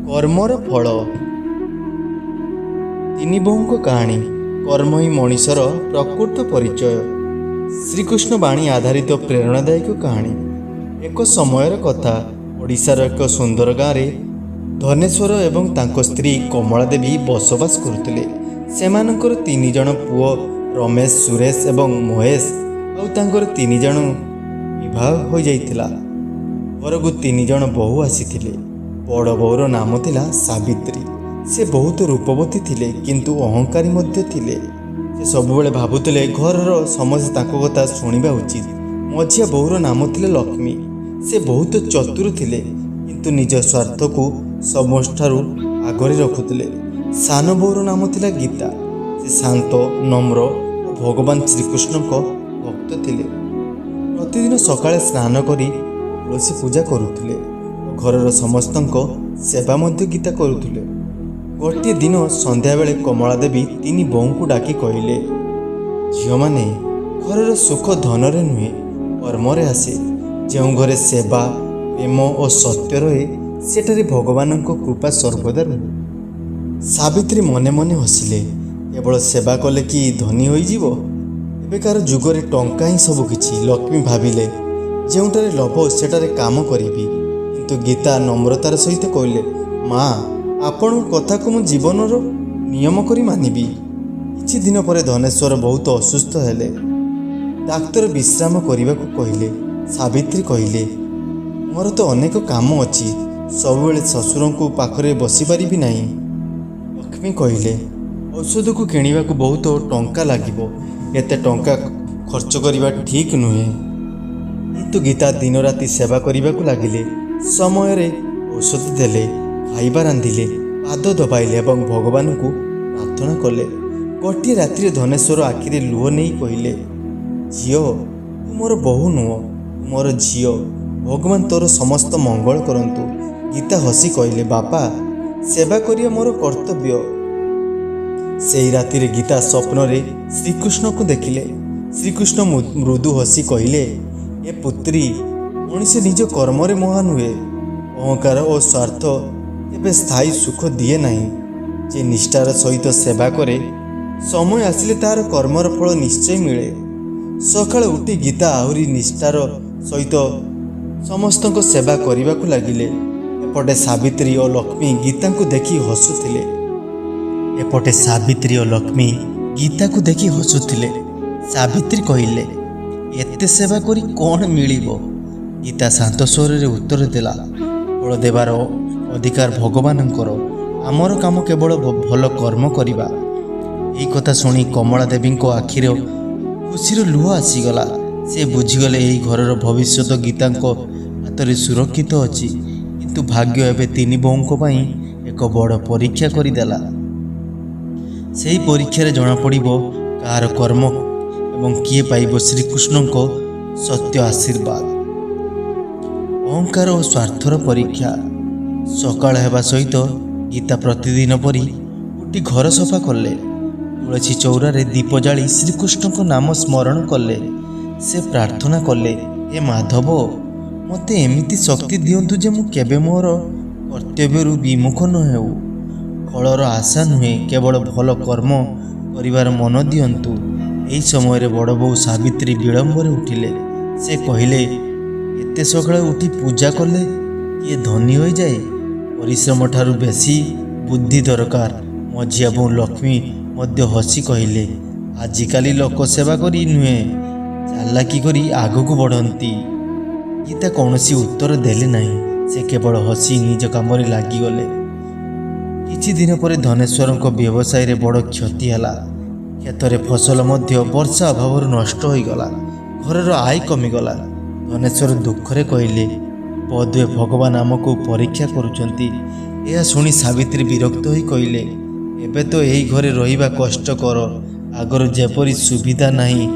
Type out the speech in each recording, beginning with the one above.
कर्मर फल। तीन बोहूं कहानी। कर्म ही मनीषर प्रकृत परिचय। श्रीकृष्ण बाणी आधारित प्रेरणादायक कहानी। एक समयर कथा। ओडिशार एक सुंदर गाँव धनेश्वर एवं तांको स्त्री कमला देवी बसवास करुथिले। सेमानंकर तीन जण पुओ रमेश, सुरेश एवं महेश आउ तांकर तीन जण विवाह हो जाइथिला। घरकू तीन जण बहु आसीथिले। बड़ बोर नाम थिला सावित्री। से बहुत रूपवती थिले किंतु अहंकारी मध्य थिले। से सबुबेले भाबुथिले घरर समस्ते तांको कथा शुणिबा उचित। मझिया बोर नाम थिले लक्ष्मी। से बहुत चतुर थिले किंतु निज स्वार्थ को समस्तारु आगरे रखुथिले। सान बोर नाम थिला गीता। से शांत, नम्र और भगवान श्रीकृष्ण को भक्त थिले। प्रतिदिन सकाळे स्नान करी तुलसी पूजा करुथिले। घरर समस्तंको सेवा मध्य गीता करुथिले। गोटे दिन संध्या बेले कमला देवी तीन बोहू को डाकी कहले, झील माने घरर सुख धनरे नुहे कर्मरे आसे। जो घरे सेवा, प्रेम और सत्य रहे सेठारे भगवान कृपा सर्वदा रहे। सावित्री मने मने हसिले। केवल सेवा कले कि धनी हो जीवो? एबेकार जुगरे टंका ही सब किछि। लक्ष्मी भाविले, जोटारे लोभ सेटारे काम करिबी। किंतु गीता नम्रतार सहित कहले, माँ आपण कथा को मु जीवनर नियम करी मानिबी। किछि दिन पर धनेश्वर बहुत असुस्थ हेले। डाक्तर विश्राम करने को कहले। सावित्री कहले, मोर तो अनेक काम अछि, सबुबेले ससुर को पाखरे बसी पारिबी नाही। लक्ष्मी कहले, औषध को किणवा को बहुत टंका लागिबो। एते टंका खर्च करवा ठीक नुहे। किंतु गीता दिन राति सेवा करने को लगिले। समय रे औषध देले, खाइबा रांधिले, पाद दबाइले एवं भगवान को प्रार्थना कले। गोटे रात्रि धनेश्वर आखिरे लुह नहीं कहले, झील तू मोर बहु नुह, मोर झील। भगवान तोर समस्त मंगल करंतु। गीता हसी कहले, बापा सेवा करिया मोर कर्तव्य। सेई राति रे गीता स्वप्न रे श्रीकृष्ण को देखिले। श्रीकृष्ण मृदु हसी कहले, ए पुत्री, मनुष्य निज कर्म रे महान हुए। अहंकार और स्वार्थ केबे स्थायी सुख दिए नहीं। जे निष्ठार सहित सेवा करे समय आसिले तार कर्मर फल निश्चय मिले। सकाळ उठी गीता आहुरी निष्ठार सहित समस्त सेवा करने को लगिले। एपटे सावित्री और लक्ष्मी गीता को देखि हसुथिले। एपटे सावित्री और लक्ष्मी गीता को देखि हसुथिले। सावित्री कहले, एते सेवा करी कौन मिलिबो? गीता शांत स्वर रे उत्तर देला, फल देवार अधिकार भगवानंकर। आमर काम केवल भल कर्म करिबा। एई कथा सुनी कमला देवी को आखिर खुशीर लुह आसीगला। से बुझीगले एई घरर भविष्यत गीता हाथ सुरक्षित अछि। किंतु भाग्य एवं तीन बोहूं पई एक बड़ परीक्षा करदेला। सेही परीक्षा जना पड़िबो कार कर्म एवं किए पाइबो श्रीकृष्ण को सत्य आशीर्वाद। अहंकार और स्वार्थर परीक्षा। सकाळ हेबा सहित गीता प्रतिदिन परी उठी घर सफा कले। तुलसी चौरारे दीप जाली श्रीकृष्ण को नाम स्मरण कले। से प्रार्थना कले, हे माधव, मते एमिति शक्ति दियंतु जे मु केबे मोर कर्तव्यरु विमुख न हेउ। फलर आशा नुहे, केवल भल कर्म करिवार मन दियंतु। एही समय रे बड़ बो सावित्री विलंबर उठिले। से कहिले, एते सकाळे उठी पूजा कले किए धनी हो जाए? परिश्रम ठारू बेसी बुद्धि दरकार। मझिया बो लक्ष्मी मध्य हसी कहले, आजिकाली लोक सेवा करी नुहे चालाकी करी आगको बढ़ंती। गीता कौनसी उत्तर देले नहीं। से केवल हसी निज काम लागिगले। किछि दिन पर धनेश्वर व्यवसाय रे बड़ क्षति हला। खेतरे फसल मध्य वर्षा अभाव नष्ट हो गला। घरर आय कमिगला। धनेश्वर दुखरे कहले, बोधे भगवान आमको परीक्षा करुचंती। यह शुणी सावित्री विरक्त होई कहले, एबे तो यही घरे रहिबा कष्टकर, आगर जेपरी सुविधा नहीं।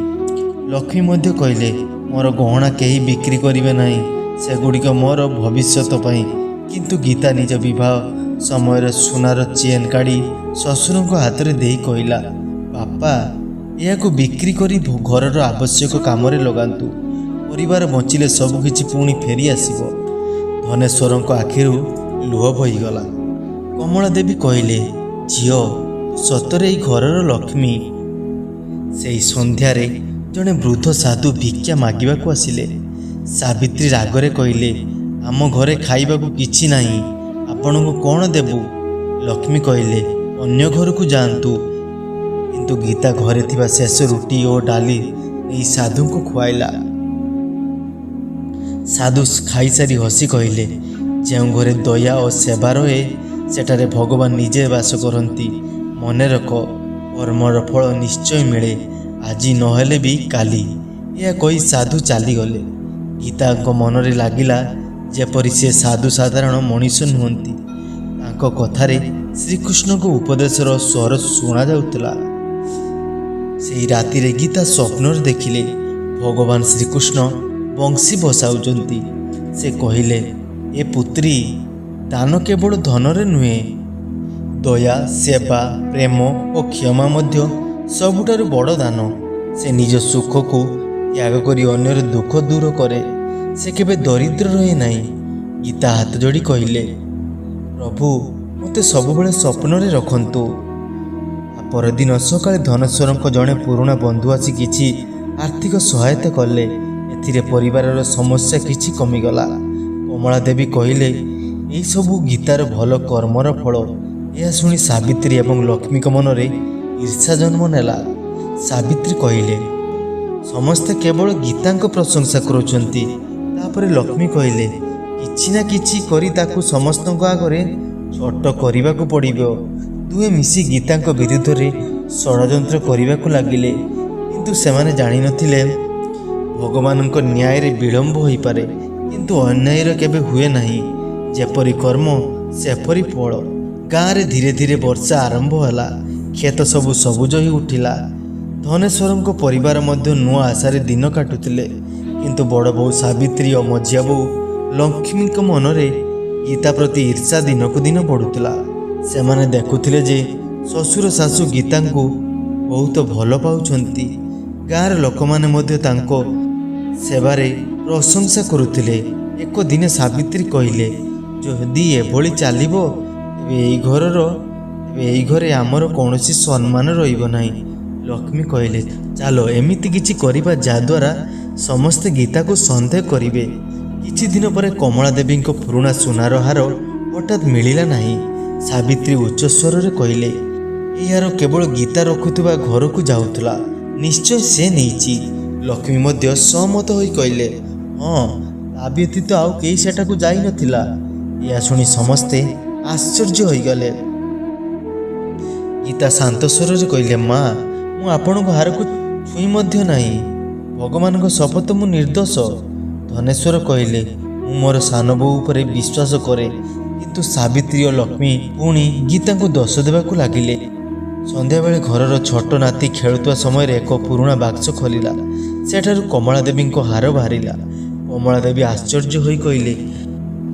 लक्ष्मी मध्य कहले, मोर गहना केही बिक्री करिवे नहीं, सेगुड़िक मोर भविष्यत पई। किंतु गीता निज विवाह समय सुनार चेन काढ़ी ससुर को हाथ में दे कहला, बापा यह बिक्री करी घरर आवश्यक काम लगातु। परिवार बचिले सबकिछि पुणी फेरी आसिबो। धनेश्वर आखिरु लुह बहीगला। କମଳା ଦେବୀ କହିଲେ, ଝିଅ ସତରେ ଏଇ ଘରର ଲକ୍ଷ୍ମୀ। ସେହି ସନ୍ଧ୍ୟାରେ ଜଣେ ବୃଦ୍ଧ ସାଧୁ ଭିକ୍ଷା ମାଗିବାକୁ ଆସିଲେ। ସାବିତ୍ରୀ ରାଗରେ କହିଲେ, ଆମ ଘରେ ଖାଇବାକୁ କିଛି ନାହିଁ, ଆପଣଙ୍କୁ କ'ଣ ଦେବୁ? ଲକ୍ଷ୍ମୀ କହିଲେ, ଅନ୍ୟ ଘରକୁ ଯାଆନ୍ତୁ। କିନ୍ତୁ ଗୀତା ଘରେ ଥିବା ଶେଷ ରୁଟି ଓ ଡାଲି ନେଇ ସାଧୁଙ୍କୁ ଖୁଆଇଲା। ସାଧୁ ଖାଇସାରି ହସି କହିଲେ, ଯେଉଁ ଘରେ ଦୟା ଓ ସେବା ରହେ ସେଠାରେ ଭଗବାନ ନିଜେ ବାସ କରନ୍ତି। ମନେ ରଖ, କର୍ମର ଫଳ ନିଶ୍ଚୟ ମିଳେ, ଆଜି ନହେଲେ ବି କାଲି। ଏହା କହି ସାଧୁ ଚାଲିଗଲେ। ଗୀତାଙ୍କ ମନରେ ଲାଗିଲା ଯେପରି ସେ ସାଧୁ ସାଧାରଣ ମଣିଷ ନୁହନ୍ତି। ତାଙ୍କ କଥାରେ ଶ୍ରୀକୃଷ୍ଣଙ୍କ ଉପଦେଶର ସ୍ୱର ଶୁଣାଯାଉଥିଲା। ସେହି ରାତିରେ ଗୀତା ସ୍ୱପ୍ନରେ ଦେଖିଲେ ଭଗବାନ ଶ୍ରୀକୃଷ୍ଣ ବଂଶୀ ବସାଉଛନ୍ତି। ସେ କହିଲେ, ଏ ପୁତ୍ରୀ, ଦାନ କେବଳ ଧନରେ ନୁହେଁ, ଦୟା, ସେବା, ପ୍ରେମ ଓ କ୍ଷମା ମଧ୍ୟ ସବୁଠାରୁ ବଡ଼ ଦାନ। ସେ ନିଜ ସୁଖକୁ ତ୍ୟାଗ କରି ଅନ୍ୟର ଦୁଃଖ ଦୂର କରେ। ସେ କେବେ ଦରିଦ୍ର ରହେ ନାହିଁ। ଗୀତା ହାତ ଯୋଡ଼ି କହିଲେ, ପ୍ରଭୁ ମୋତେ ସବୁବେଳେ ସ୍ୱପ୍ନରେ ରଖନ୍ତୁ। ପରଦିନ ସକାଳେ ଧନେଶ୍ୱରଙ୍କ ଜଣେ ପୁରୁଣା ବନ୍ଧୁ ଆସି କିଛି ଆର୍ଥିକ ସହାୟତା କଲେ। ଏଥିରେ ପରିବାରର ସମସ୍ୟା କିଛି କମିଗଲା। କମଳା ଦେବୀ କହିଲେ, ଏହିସବୁ ଗୀତାର ଭଲ କର୍ମର ଫଳ। ଏହା ଶୁଣି ସାବିତ୍ରୀ ଏବଂ ଲକ୍ଷ୍ମୀଙ୍କ ମନରେ ଈର୍ଷା ଜନ୍ମ ନେଲା। ସାବିତ୍ରୀ କହିଲେ, ସମସ୍ତେ କେବଳ ଗୀତାଙ୍କ ପ୍ରଶଂସା କରୁଛନ୍ତି। ତାପରେ ଲକ୍ଷ୍ମୀ କହିଲେ, କିଛି ନା କିଛି କରି ତାକୁ ସମସ୍ତଙ୍କ ଆଗରେ ଛୋଟ କରିବାକୁ ପଡ଼ିବ। ଦୁହେଁ ମିଶି ଗୀତାଙ୍କ ବିରୁଦ୍ଧରେ ଷଡ଼ଯନ୍ତ୍ର କରିବାକୁ ଲାଗିଲେ। କିନ୍ତୁ ସେମାନେ ଜାଣିନଥିଲେ ଭଗବାନଙ୍କ ନ୍ୟାୟରେ ବିଳମ୍ବ ହୋଇପାରେ, କିନ୍ତୁ ଅନ୍ୟାୟର କେବେ ହୁଏ ନାହିଁ। ଯେପରି କର୍ମ ସେପରି ଫଳ। ଗାଁରେ ଧୀରେ ଧୀରେ ବର୍ଷା ଆରମ୍ଭ ହେଲା। କ୍ଷେତ ସବୁ ସବୁଜ ହୋଇ ଉଠିଲା। ଧନେଶ୍ୱରଙ୍କ ପରିବାର ମଧ୍ୟ ନୂଆ ଆଶାରେ ଦିନ କାଟୁଥିଲେ। କିନ୍ତୁ ବଡ଼ ବୋଉ ସାବିତ୍ରୀ ଓ ମଝିଆ ବୋଉ ଲକ୍ଷ୍ମୀଙ୍କ ମନରେ ଗୀତା ପ୍ରତି ଈର୍ଷା ଦିନକୁ ଦିନ ବଢ଼ୁଥିଲା। ସେମାନେ ଦେଖୁଥିଲେ ଯେ ଶ୍ୱଶୁର ଶାଶୁ ଗୀତାଙ୍କୁ ବହୁତ ଭଲ ପାଉଛନ୍ତି। ଗାଁର ଲୋକମାନେ ମଧ୍ୟ ତାଙ୍କ ସେବାରେ ପ୍ରଶଂସା କରୁଥିଲେ। ଏକ ଦିନ ସାବିତ୍ରୀ କହିଲେ, ଯଦି ଏଭଳି ଚାଲିବ ତେବେ ଏଇ ଘରେ ଆମର କୌଣସି ସମ୍ମାନ ରହିବ ନାହିଁ। ଲକ୍ଷ୍ମୀ କହିଲେ, ଚାଲ ଏମିତି କିଛି କରିବା ଯାହାଦ୍ୱାରା ସମସ୍ତେ ଗୀତାକୁ ସନ୍ଦେହ କରିବେ। କିଛି ଦିନ ପରେ କମଳା ଦେବୀଙ୍କ ପୁରୁଣା ସୁନାର ହାର ହଠାତ୍ ମିଳିଲା ନାହିଁ। ସାବିତ୍ରୀ ଉଚ୍ଚ ସ୍ୱରରେ କହିଲେ, ଏହି ହାର କେବଳ ଗୀତା ରଖୁଥିବା ଘରକୁ ଯାଉଥିଲା, ନିଶ୍ଚୟ ସେ ନେଇଛି। ଲକ୍ଷ୍ମୀ ମଧ୍ୟ ସହମତ ହୋଇ କହିଲେ, ହଁ, ତା ବ୍ୟତୀତ ଆଉ କେହି ସେଠାକୁ ଯାଇନଥିଲା। ଏହା ଶୁଣି ସମସ୍ତେ ଆଶ୍ଚର୍ଯ୍ୟ ହୋଇଗଲେ। ଗୀତା ଶାନ୍ତ ସ୍ୱରରେ କହିଲେ, ମା, ମୁଁ ଆପଣଙ୍କ ହାରକୁ ଛୁଇଁ ମଧ୍ୟ ନାହିଁ। ଭଗବାନଙ୍କ ଶପଥ, ମୁଁ ନିର୍ଦ୍ଦୋଷ। ଧନେଶ୍ୱର କହିଲେ, ମୁଁ ମୋର ସାନ ବୋଉ ଉପରେ ବିଶ୍ୱାସ କରେ। କିନ୍ତୁ ସାବିତ୍ରୀ ଓ ଲକ୍ଷ୍ମୀ ପୁଣି ଗୀତାଙ୍କୁ ଦୋଷ ଦେବାକୁ ଲାଗିଲେ। ସନ୍ଧ୍ୟାବେଳେ ଘରର ଛୋଟ ନାତି ଖେଳୁଥିବା ସମୟରେ ଏକ ପୁରୁଣା ବାକ୍ସ ଖୋଲିଲା। ସେଠାରୁ କମଳା ଦେବୀଙ୍କ ହାର ବାହାରିଲା। କମଳା ଦେବୀ ଆଶ୍ଚର୍ଯ୍ୟ ହୋଇ କହିଲେ,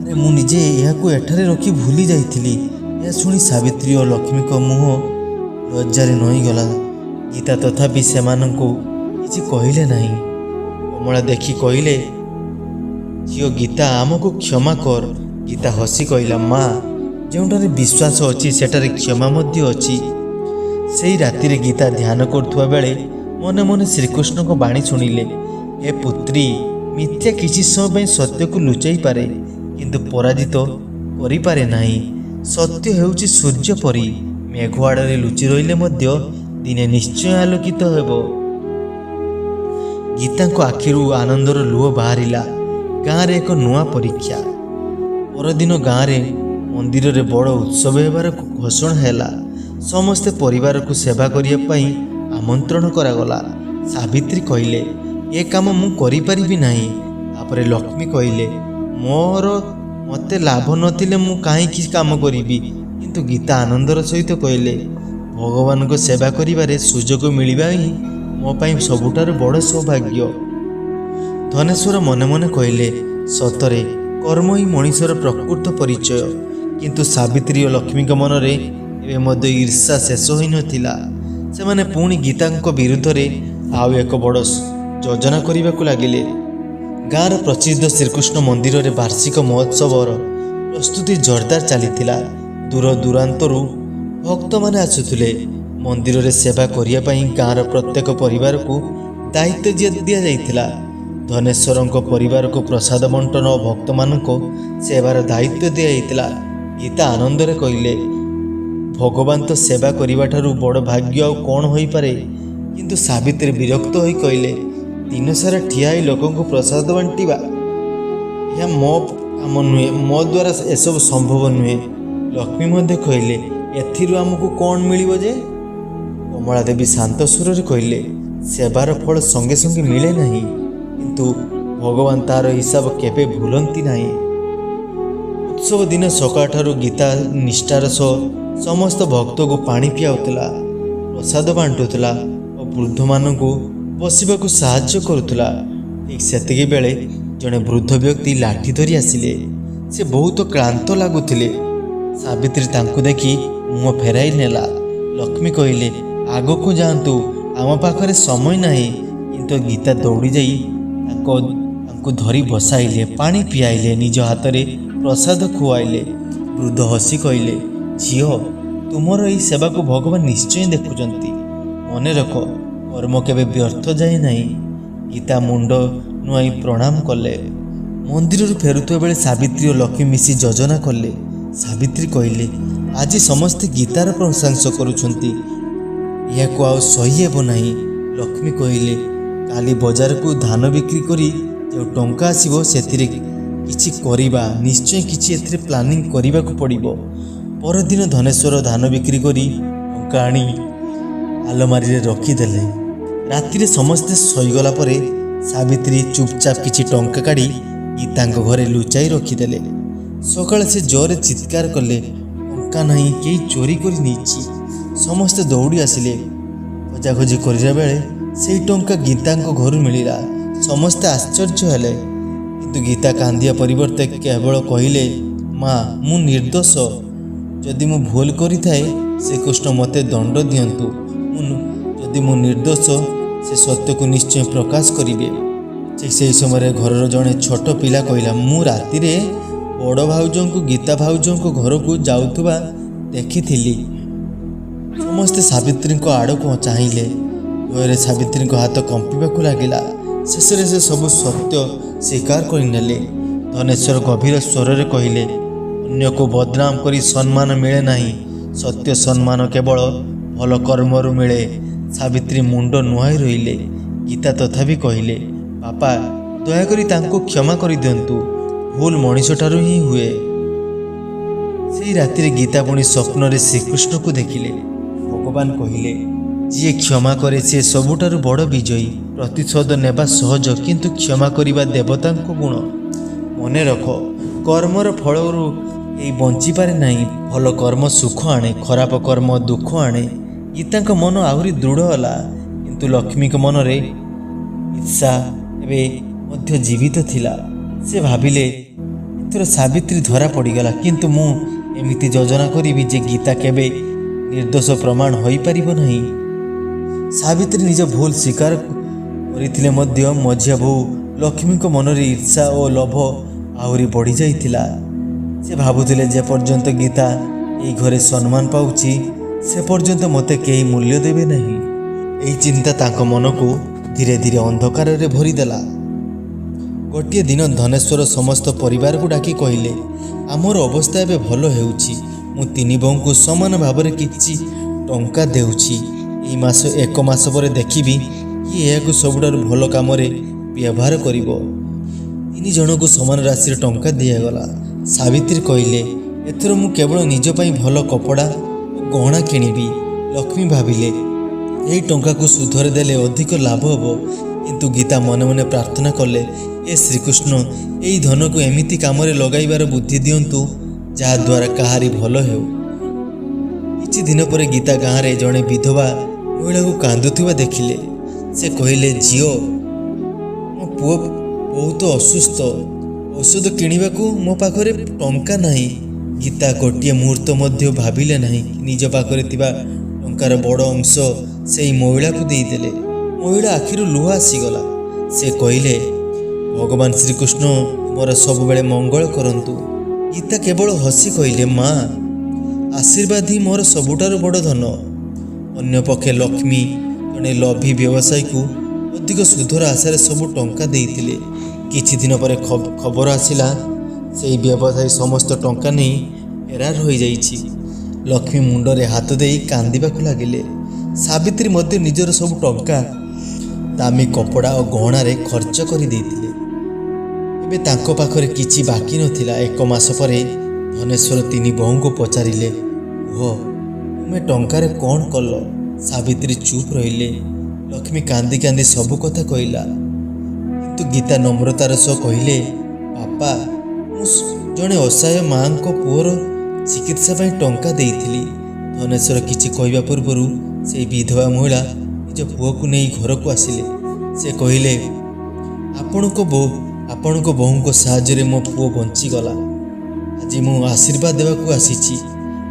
ଆରେ ମୁଁ ନିଜେ ଏହାକୁ ଏଠାରେ ରଖି ଭୁଲି ଯାଇଥିଲି। ଏହା ଶୁଣି ସାବିତ୍ରୀ ଓ ଲକ୍ଷ୍ମୀଙ୍କ ମୁହଁ ଲଜ୍ଜାରେ ନଇଁଗଲା। ଗୀତା ତଥାପି ସେମାନଙ୍କୁ କିଛି କହିଲେ ନାହିଁ। କମଳା ଦେଖି କହିଲେ, ଝିଅ ଗୀତା, ଆମକୁ କ୍ଷମା କର। ଗୀତା ହସି କହିଲା, ମା, ଯେଉଁଠାରେ ବିଶ୍ୱାସ ଅଛି ସେଠାରେ କ୍ଷମା ମଧ୍ୟ ଅଛି। ସେହି ରାତିରେ ଗୀତା ଧ୍ୟାନ କରୁଥିବା ବେଳେ ମନେ ମନେ ଶ୍ରୀକୃଷ୍ଣଙ୍କ ବାଣୀ ଶୁଣିଲେ, ହେ ପୁତ୍ରୀ, ମିଥ୍ୟା କିଛି ସମୟ ପାଇଁ ସତ୍ୟକୁ ଲୁଚାଇ ପାରେ, କିନ୍ତୁ ପରାଜିତ କରିପାରେ ନାହିଁ। ସତ୍ୟ ହେଉଛି ସୂର୍ଯ୍ୟ ପରି, ମେଘ ଆଡ଼ରେ ଲୁଚି ରହିଲେ ମଧ୍ୟ ଦିନେ ନିଶ୍ଚୟ ଆଲୋକିତ ହେବ। ଗୀତାଙ୍କ ଆଖିରୁ ଆନନ୍ଦର ଲୁହ ବାହାରିଲା। ଗାଁରେ ଏକ ନୂଆ ପରୀକ୍ଷା। ପରଦିନ ଗାଁରେ ମନ୍ଦିରରେ ବଡ଼ ଉତ୍ସବ ହେବାର ଘୋଷଣା ହେଲା। ସମସ୍ତେ ପରିବାରକୁ ସେବା କରିବା ପାଇଁ ଆମନ୍ତ୍ରଣ କରାଗଲା। ସାବିତ୍ରୀ କହିଲେ, ଏ କାମ ମୁଁ କରିପାରିବି ନାହିଁ। ତାପରେ ଲକ୍ଷ୍ମୀ କହିଲେ, ମୋତେ ଲାଭ ନଥିଲେ ମୁଁ କାହିଁକି କାମ କରିବି? କିନ୍ତୁ ଗୀତା ଆନନ୍ଦର ସହିତ କହିଲେ, ଭଗବାନଙ୍କ ସେବା କରିବାରେ ସୁଯୋଗ ମିଳିବା ହିଁ ମୋ ପାଇଁ ସବୁଠାରୁ ବଡ଼ ସୌଭାଗ୍ୟ। ଧନେଶ୍ୱର ମନେ ମନେ କହିଲେ, ସତରେ କର୍ମ ହିଁ ମଣିଷର ପ୍ରକୃତ ପରିଚୟ। କିନ୍ତୁ ସାବିତ୍ରୀ ଓ ଲକ୍ଷ୍ମୀଙ୍କ ମନରେ ଏବେ ମଧ୍ୟ ଈର୍ଷା ଶେଷ ହୋଇନଥିଲା। ସେମାନେ ପୁଣି ଗୀତାଙ୍କ ବିରୁଦ୍ଧରେ ଆଉ ଏକ ବଡ଼ ଯୋଜନା କରିବାକୁ ଲାଗିଲେ। ଗାଁର ପ୍ରସିଦ୍ଧ ଶ୍ରୀକୃଷ୍ଣ ମନ୍ଦିରରେ ବାର୍ଷିକ ମହୋତ୍ସବର ପ୍ରସ୍ତୁତି ଜୋରଦାର ଚାଲିଥିଲା। ଦୂର ଦୂରାନ୍ତରୁ ଭକ୍ତମାନେ ଆସୁଥିଲେ। ମନ୍ଦିରରେ ସେବା କରିବା ପାଇଁ ଗାଁର ପ୍ରତ୍ୟେକ ପରିବାରକୁ ଦାୟିତ୍ୱ ଦିଆଯାଇଥିଲା। ଧନେଶ୍ୱରଙ୍କ ପରିବାରକୁ ପ୍ରସାଦ ବଣ୍ଟନ ଓ ଭକ୍ତମାନଙ୍କ ସେବାର ଦାୟିତ୍ୱ ଦିଆଯାଇଥିଲା। ଗୀତା ଆନନ୍ଦରେ କହିଲେ, ଭଗବାନ ତ ସେବା କରିବା ଠାରୁ ବଡ଼ ଭାଗ୍ୟ ଆଉ କ'ଣ ହୋଇପାରେ। କିନ୍ତୁ ସାବିତ୍ରୀ ବିରକ୍ତ ହୋଇ କହିଲେ, ଦିନସାରା ଠିଆ ହୋଇ ଲୋକଙ୍କୁ ପ୍ରସାଦ ବାଣ୍ଟିବା, ଏହା ମୋ କାମ ନୁହେଁ, ମୋ ଦ୍ୱାରା ଏସବୁ ସମ୍ଭବ ନୁହେଁ। ଲକ୍ଷ୍ମୀ ମଧ୍ୟ କହିଲେ, ଏଥିରୁ ଆମକୁ କ'ଣ ମିଳିବ ଯେ? କମଳା ଦେବୀ ଶାନ୍ତ ସୁରରେ କହିଲେ, ସେବାର ଫଳ ସଙ୍ଗେ ସଙ୍ଗେ ମିଳେ ନାହିଁ, କିନ୍ତୁ ଭଗବାନ ତାର ହିସାବ କେବେ ଭୁଲନ୍ତି ନାହିଁ। ଉତ୍ସବ ଦିନ ସକାଳଠାରୁ ଗୀତା ନିଷ୍ଠାର ସହ ସମସ୍ତ ଭକ୍ତଙ୍କୁ ପାଣି ପିଆଉଥିଲା, ପ୍ରସାଦ ବାଣ୍ଟୁଥିଲା ଓ ବୃଦ୍ଧମାନଙ୍କୁ ବସିବାକୁ ସାହାଯ୍ୟ କରୁଥିଲା। ଠିକ୍ ସେତିକି ବେଳେ ଜଣେ ବୃଦ୍ଧ ବ୍ୟକ୍ତି ଲାଠି ଧରି ଆସିଲେ। ସେ ବହୁତ କ୍ଳାନ୍ତ ଲାଗୁଥିଲେ। ସାବିତ୍ରୀ ତାଙ୍କୁ ଦେଖି ମୁହଁ ଫେରାଇ ନେଲା। ଲକ୍ଷ୍ମୀ କହିଲେ, ଆଗକୁ ଯାଆନ୍ତୁ, ଆମ ପାଖରେ ସମୟ ନାହିଁ। କିନ୍ତୁ ଗୀତା ଦୌଡ଼ି ଯାଇ ତାଙ୍କୁ ଧରି ବସାଇଲେ, ପାଣି ପିଆଇଲେ, ନିଜ ହାତରେ ପ୍ରସାଦ ଖୁଆଇଲେ। ବୃଦ୍ଧ ହସି କହିଲେ, ଝିଅ, ତୁମର ଏହି ସେବାକୁ ଭଗବାନ ନିଶ୍ଚୟ ଦେଖୁଛନ୍ତି। ମନେ ରଖ, କର୍ମ କେବେ ବ୍ୟର୍ଥ ଯାଏ ନାହିଁ। ଗୀତା ମୁଣ୍ଡ ନୁଆଁଇ ପ୍ରଣାମ କଲେ। ମନ୍ଦିରରୁ ଫେରୁଥିବା ବେଳେ ସାବିତ୍ରୀ ଓ ଲକ୍ଷ୍ମୀ ମିଶି ଯୋଜନା କଲେ। ସାବିତ୍ରୀ କହିଲେ, ଆଜି ସମସ୍ତେ ଗୀତାର ପ୍ରଶଂସା କରୁଛନ୍ତି, ଏହାକୁ ଆଉ ସହି ହେବ ନାହିଁ। ଲକ୍ଷ୍ମୀ କହିଲେ, କାଲି ବଜାରକୁ ଧାନ ବିକ୍ରି କରି ଯେଉଁ ଟଙ୍କା ଆସିବ ସେଥିରେ କିଛି କରିବା, ନିଶ୍ଚୟ କିଛି ଏଥିରେ ପ୍ଲାନିଂ କରିବାକୁ ପଡ଼ିବ। ପରଦିନ ଧନେଶ୍ୱର ଧାନ ବିକ୍ରି କରି ଟଙ୍କା ଆଣି ଆଲମାରିରେ ରଖିଦେଲେ। ରାତିରେ ସମସ୍ତେ ଶୋଇଗଲା ପରେ ସାବିତ୍ରୀ ଚୁପଚାପ କିଛି ଟଙ୍କା କାଢ଼ି ଗୀତାଙ୍କ ଘରେ ଲୁଚାଇ ରଖିଦେଲେ। ସକାଳେ ସେ ଜୋରରେ ଚିତ୍କାର କଲେ, ଟଙ୍କା ନାହିଁ, କେହି ଚୋରି କରି ନେଇଛି। ସମସ୍ତେ ଦୌଡ଼ି ଆସିଲେ। ଖୋଜାଖୋଜି କରିବା ବେଳେ ସେହି ଟଙ୍କା ଗୀତାଙ୍କ ଘରୁ ମିଳିଲା। ସମସ୍ତେ ଆଶ୍ଚର୍ଯ୍ୟ ହେଲେ, କିନ୍ତୁ ଗୀତା କାନ୍ଦିବା ପରିବର୍ତ୍ତେ କେବଳ କହିଲେ, ମା, ମୁଁ ନିର୍ଦ୍ଦୋଷ। ଯଦି ମୁଁ ଭୁଲ କରିଥାଏ ଶ୍ରୀକୃଷ୍ଣ ମୋତେ ଦଣ୍ଡ ଦିଅନ୍ତୁ। ଯଦି ମୁଁ ନିର୍ଦ୍ଦୋଷ, ସେ ସତ୍ୟକୁ ନିଶ୍ଚୟ ପ୍ରକାଶ କରିବେ। ଠିକ୍ ସେହି ସମୟରେ ଘରର ଜଣେ ଛୋଟ ପିଲା କହିଲା, ମୁଁ ରାତିରେ ବଡ଼ ଭାଉଜଙ୍କୁ ଗୀତା ଭାଉଜଙ୍କ ଘରକୁ ଯାଉଥିବା ଦେଖିଥିଲି। ସମସ୍ତେ ସାବିତ୍ରୀଙ୍କ ଆଡ଼କୁ ଚାହିଁଲେ। ଭୟରେ ସାବିତ୍ରୀଙ୍କ ହାତ କମ୍ପିବାକୁ ଲାଗିଲା। ଶେଷରେ ସେ ସବୁ ସତ୍ୟ ସ୍ୱୀକାର କରିନେଲେ। ଧନେଶ୍ୱର ଗଭୀର ସ୍ୱରରେ କହିଲେ, ଅନ୍ୟକୁ ବଦନାମ କରି ସମ୍ମାନ ମିଳେ ନାହିଁ। ସତ୍ୟ ସମ୍ମାନ କେବଳ ଭଲ କର୍ମରୁ ମିଳେ। ସାବିତ୍ରୀ ମୁଣ୍ଡ ନୁଆଁଇ ରହିଲେ। ଗୀତା ତଥାପି କହିଲେ, ବାପା, ଦୟାକରି ତାଙ୍କୁ କ୍ଷମା କରିଦିଅନ୍ତୁ। ଭୁଲ ମଣିଷଠାରୁ ହିଁ ହୁଏ। ସେହି ରାତିରେ ଗୀତା ପୁଣି ସ୍ୱପ୍ନରେ ଶ୍ରୀକୃଷ୍ଣକୁ ଦେଖିଲେ। ଭଗବାନ କହିଲେ, ଯିଏ କ୍ଷମା କରେ ସେ ସବୁଠାରୁ ବଡ଼ ବିଜୟୀ। ପ୍ରତିଶୋଧ ନେବା ସହଜ, କିନ୍ତୁ କ୍ଷମା କରିବା ଦେବତାଙ୍କ ଗୁଣ। ମନେ ରଖ, କର୍ମର ଫଳରୁ କେହି ବଞ୍ଚିପାରେ ନାହିଁ। ଭଲ କର୍ମ ସୁଖ ଆଣେ, ଖରାପ କର୍ମ ଦୁଃଖ ଆଣେ। ଗୀତାଙ୍କ ମନ ଆହୁରି ଦୃଢ଼ ହେଲା, କିନ୍ତୁ ଲକ୍ଷ୍ମୀଙ୍କ ମନରେ ଇର୍ଷା ଏବେ ମଧ୍ୟ ଜୀବିତ ଥିଲା। ସେ ଭାବିଲେ, ଏଥର ସାବିତ୍ରୀ ଧରା ପଡ଼ିଗଲା, କିନ୍ତୁ ମୁଁ ଏମିତି ଯୋଜନା କରିବି ଯେ ଗୀତା କେବେ ନିର୍ଦ୍ଦୋଷ ପ୍ରମାଣ ହୋଇପାରିବ ନାହିଁ। ସାବିତ୍ରୀ ନିଜ ଭୁଲ ସ୍ୱୀକାର କରିଥିଲେ ମଧ୍ୟ ମଝିଆ ବୋହୂ ଲକ୍ଷ୍ମୀଙ୍କ ମନରେ ଇର୍ଷା ଓ ଲୋଭ ଆହୁରି ବଢ଼ିଯାଇଥିଲା। ସେ ଭାବୁଥିଲେ, ଯେ ପର୍ଯ୍ୟନ୍ତ ଗୀତା ଏହି ଘରେ ସମ୍ମାନ ପାଉଛି ସେ ପର୍ଯ୍ୟନ୍ତ ମୋତେ କେହି ମୂଲ୍ୟ ଦେବେ ନାହିଁ। ଏହି ଚିନ୍ତା ତାଙ୍କ ମନକୁ ଧୀରେ ଧୀରେ ଅନ୍ଧକାରରେ ଭରିଦେଲା। ଗୋଟିଏ ଦିନ ଧନେଶ୍ୱର ସମସ୍ତ ପରିବାରକୁ ଡାକି କହିଲେ, ଆମର ଅବସ୍ଥା ଏବେ ଭଲ ହେଉଛି। ମୁଁ ତିନି ବୋହୂଙ୍କୁ ସମାନ ଭାବରେ କିଛି ଟଙ୍କା ଦେଉଛି। ଏହି ମାସ 1 ମାସ ପରେ ଦେଖିବି କି ଏହାକୁ ସବୁଠାରୁ ଭଲ କାମରେ ବ୍ୟବହାର କରିବ। 3 ଜଣଙ୍କୁ ସମାନ ରାଶିର ଟଙ୍କା ଦିଆଗଲା। ସାବିତ୍ରୀ କହିଲେ, ଏଥର ମୁଁ କେବଳ ନିଜ ପାଇଁ ଭଲ କପଡ଼ା ଓ ଗହଣା କିଣିବି। ଲକ୍ଷ୍ମୀ ଭାବିଲେ, ଏହି ଟଙ୍କାକୁ ସୁଧରେ ଦେଲେ ଅଧିକ ଲାଭ ହେବ। କିନ୍ତୁ ଗୀତା ମନେ ମନେ ପ୍ରାର୍ଥନା କଲେ, ଏ ଶ୍ରୀକୃଷ୍ଣ, ଏହି ଧନକୁ ଏମିତି କାମରେ ଲଗାଇବାର ବୁଦ୍ଧି ଦିଅନ୍ତୁ ଯାହାଦ୍ୱାରା କାହାରି ଭଲ ହେଉ। କିଛି ଦିନ ପରେ ଗୀତା ଗାଁରେ ଜଣେ ବିଧବା ମହିଳାକୁ କାନ୍ଦୁଥିବା ଦେଖିଲେ। ସେ କହିଲେ, ଝିଅ, ମୋ ପୁଅ ବହୁତ ଅସୁସ୍ଥ, ଔଷଧ କିଣିବାକୁ ମୋ ପାଖରେ ଟଙ୍କା ନାହିଁ। ଗୀତା ଗୋଟିଏ ମୁହୂର୍ତ୍ତ ମଧ୍ୟ ଭାବିଲେ ନାହିଁ। ନିଜ ପାଖରେ ଥିବା ଟଙ୍କାର ବଡ଼ ଅଂଶ ସେହି ମହିଳାକୁ ଦେଇଦେଲେ। ମହିଳା ଆଖିରୁ ଲୁହ ଆସିଗଲା। ସେ କହିଲେ, ଭଗବାନ ଶ୍ରୀକୃଷ୍ଣ ତୁମର ସବୁବେଳେ ମଙ୍ଗଳ କରନ୍ତୁ। ଗୀତା କେବଳ ହସି କହିଲେ, ମା, ଆଶୀର୍ବାଦ ହିଁ ମୋର ସବୁଠାରୁ ବଡ଼ ଧନ। ଅନ୍ୟପକ୍ଷେ ଲକ୍ଷ୍ମୀ ଜଣେ ଲୋଭୀ ବ୍ୟବସାୟୀକୁ ଅଧିକ ସୁଧର ଆଶାରେ ସବୁ ଟଙ୍କା ଦେଇଥିଲେ। କିଛି ଦିନ ପରେ ଖବର ଆସିଲା ସେହି ବ୍ୟବସାୟୀ ସମସ୍ତ ଟଙ୍କା ନେଇ ଫେରାର ହୋଇଯାଇଛି। ଲକ୍ଷ୍ମୀ ମୁଣ୍ଡରେ ହାତ ଦେଇ କାନ୍ଦିବାକୁ ଲାଗିଲେ। ସାବିତ୍ରୀ ମଧ୍ୟ ନିଜର ସବୁ ଟଙ୍କା ଦାମୀ କପଡ଼ା ଓ ଗହଣାରେ ଖର୍ଚ୍ଚ କରିଦେଇଥିଲେ। ଏବେ ତାଙ୍କ ପାଖରେ କିଛି ବାକି ନଥିଲା। 1 ମାସ ପରେ ଧନେଶ୍ୱର ତିନି ବୋହୂଙ୍କୁ ପଚାରିଲେ, କୁହ ତୁମେ ଟଙ୍କାରେ କ'ଣ କଲ? ସାବିତ୍ରୀ ଚୁପ୍ ରହିଲେ। ଲକ୍ଷ୍ମୀ କାନ୍ଦି କାନ୍ଦି ସବୁ କଥା କହିଲା। କିନ୍ତୁ ଗୀତା ନମ୍ରତାର ସହ କହିଲେ, ବାପା, ମୁଁ ଜଣେ ଅସହାୟ ମାଆଙ୍କ ପୁଅର ଚିକିତ୍ସା ପାଇଁ ଟଙ୍କା ଦେଇଥିଲି। ଧନେଶ୍ୱର କିଛି କହିବା ପୂର୍ବରୁ ସେହି ବିଧବା ମହିଳା ନିଜ ପୁଅକୁ ନେଇ ଘରକୁ ଆସିଲେ। ସେ କହିଲେ, ଆପଣଙ୍କ ବୋହୂଙ୍କ ସାହାଯ୍ୟରେ ମୋ ପୁଅ ବଞ୍ଚିଗଲା। ଆଜି ମୁଁ ଆଶୀର୍ବାଦ ଦେବାକୁ ଆସିଛି।